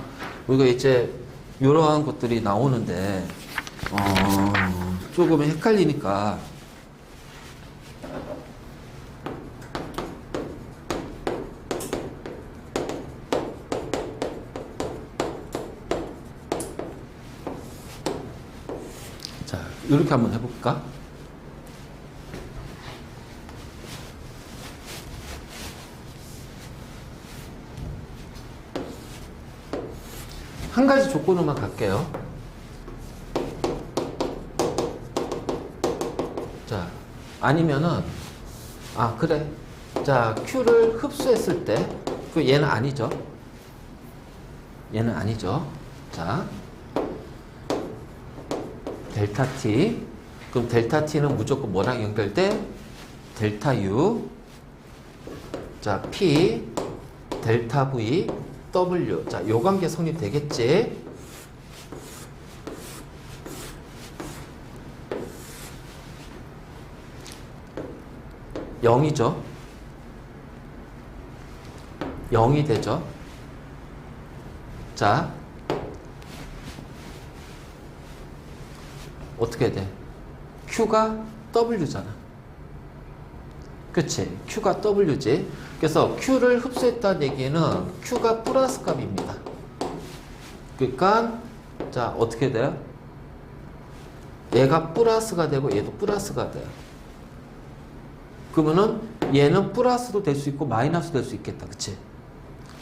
우리가 이제 이러한 것들이 나오는데 조금 헷갈리니까 자, 이렇게 한번 해볼까? 한 가지 조건으로만 갈게요. 자, 아니면은, 그래. 자, Q를 흡수했을 때, 얘는 아니죠. 얘는 아니죠. 자, 델타 T. 그럼 델타 T는 무조건 뭐랑 연결돼? 델타 U. 자, P, 델타 V, W. 자, 요 관계 성립되겠지? (0이죠) 0이 되죠. 자, 어떻게 돼? Q가 W잖아. 그치? Q가 W지. 그래서 Q를 흡수했다는 얘기는 Q가 플러스 값입니다. 그러니까 자, 어떻게 돼요? 얘가 플러스가 되고 얘도 플러스가 돼요. 그러면은 얘는 플러스도 될 수 있고 마이너스도 될 수 있겠다. 그치?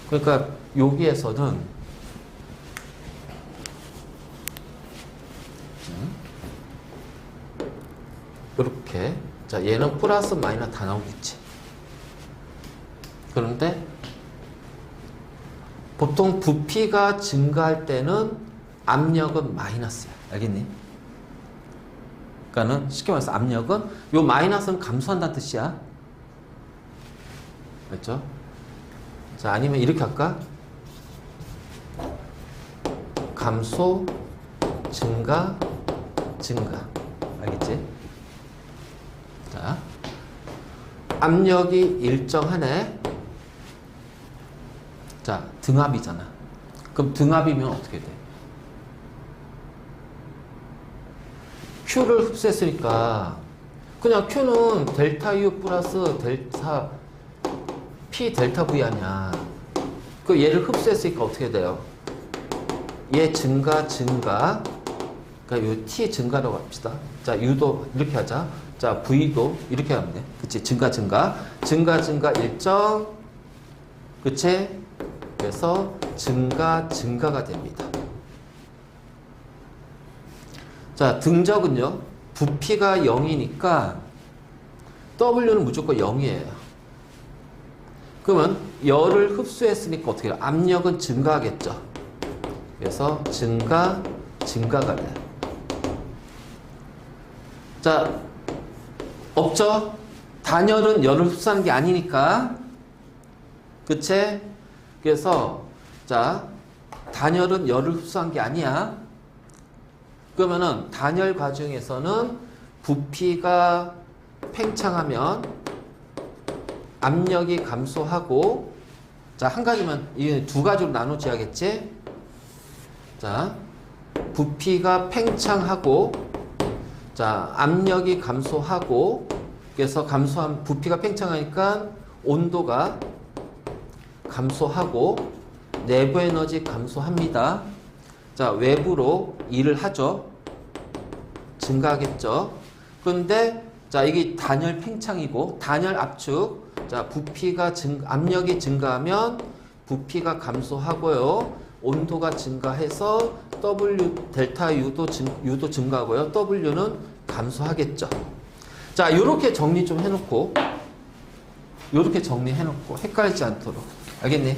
그러니까 여기에서는 이렇게 자, 얘는 플러스 마이너스 다 나오겠지. 그런데 보통 부피가 증가할 때는 압력은 마이너스야. 알겠니? 그러니까는 쉽게 말해서 압력은 요 마이너스는 감소한다는 뜻이야. 맞죠? 자, 아니면 이렇게 할까? 감소, 증가, 증가. 알겠지? 자, 압력이 일정하네. 자, 등압이잖아. 그럼 등압이면 어떻게 돼? Q를 흡수했으니까 그냥 Q는 델타 U 플러스 델타 P 델타 V 아니야. 그 얘를 흡수했으니까 어떻게 돼요? 얘 증가, 증가. 그러니까 요 T 증가라고 합시다. 자, U도 이렇게 하자. 자, V도 이렇게 하면 돼. 그치? 증가, 증가. 증가, 증가 일정. 그치? 그래서 증가, 증가가 됩니다. 자, 등적은요. 부피가 0이니까 W는 무조건 0이에요. 그러면 열을 흡수했으니까 어떻게 해요? 압력은 증가하겠죠. 그래서 증가, 증가가 돼요. 자, 없죠? 단열은 열을 흡수하는 게 아니니까. 그치? 그래서 자, 단열은 열을 흡수한 게 아니야. 그러면은 단열 과정에서는 부피가 팽창하면 압력이 감소하고, 자, 한 가지만, 이 두 가지로 나눠줘야겠지? 자, 부피가 팽창하고, 자, 압력이 감소하고, 그래서 부피가 팽창하니까 온도가 감소하고, 내부 에너지 감소합니다. 자, 외부로 일을 하죠. 증가하겠죠. 그런데, 자, 이게 단열 팽창이고, 단열 압축. 자, 압력이 증가하면 부피가 감소하고요. 온도가 증가해서 델타 U도 증가하고요. W는 감소하겠죠. 자, 요렇게 정리 좀 해놓고, 요렇게 정리해놓고, 헷갈리지 않도록. 알겠니?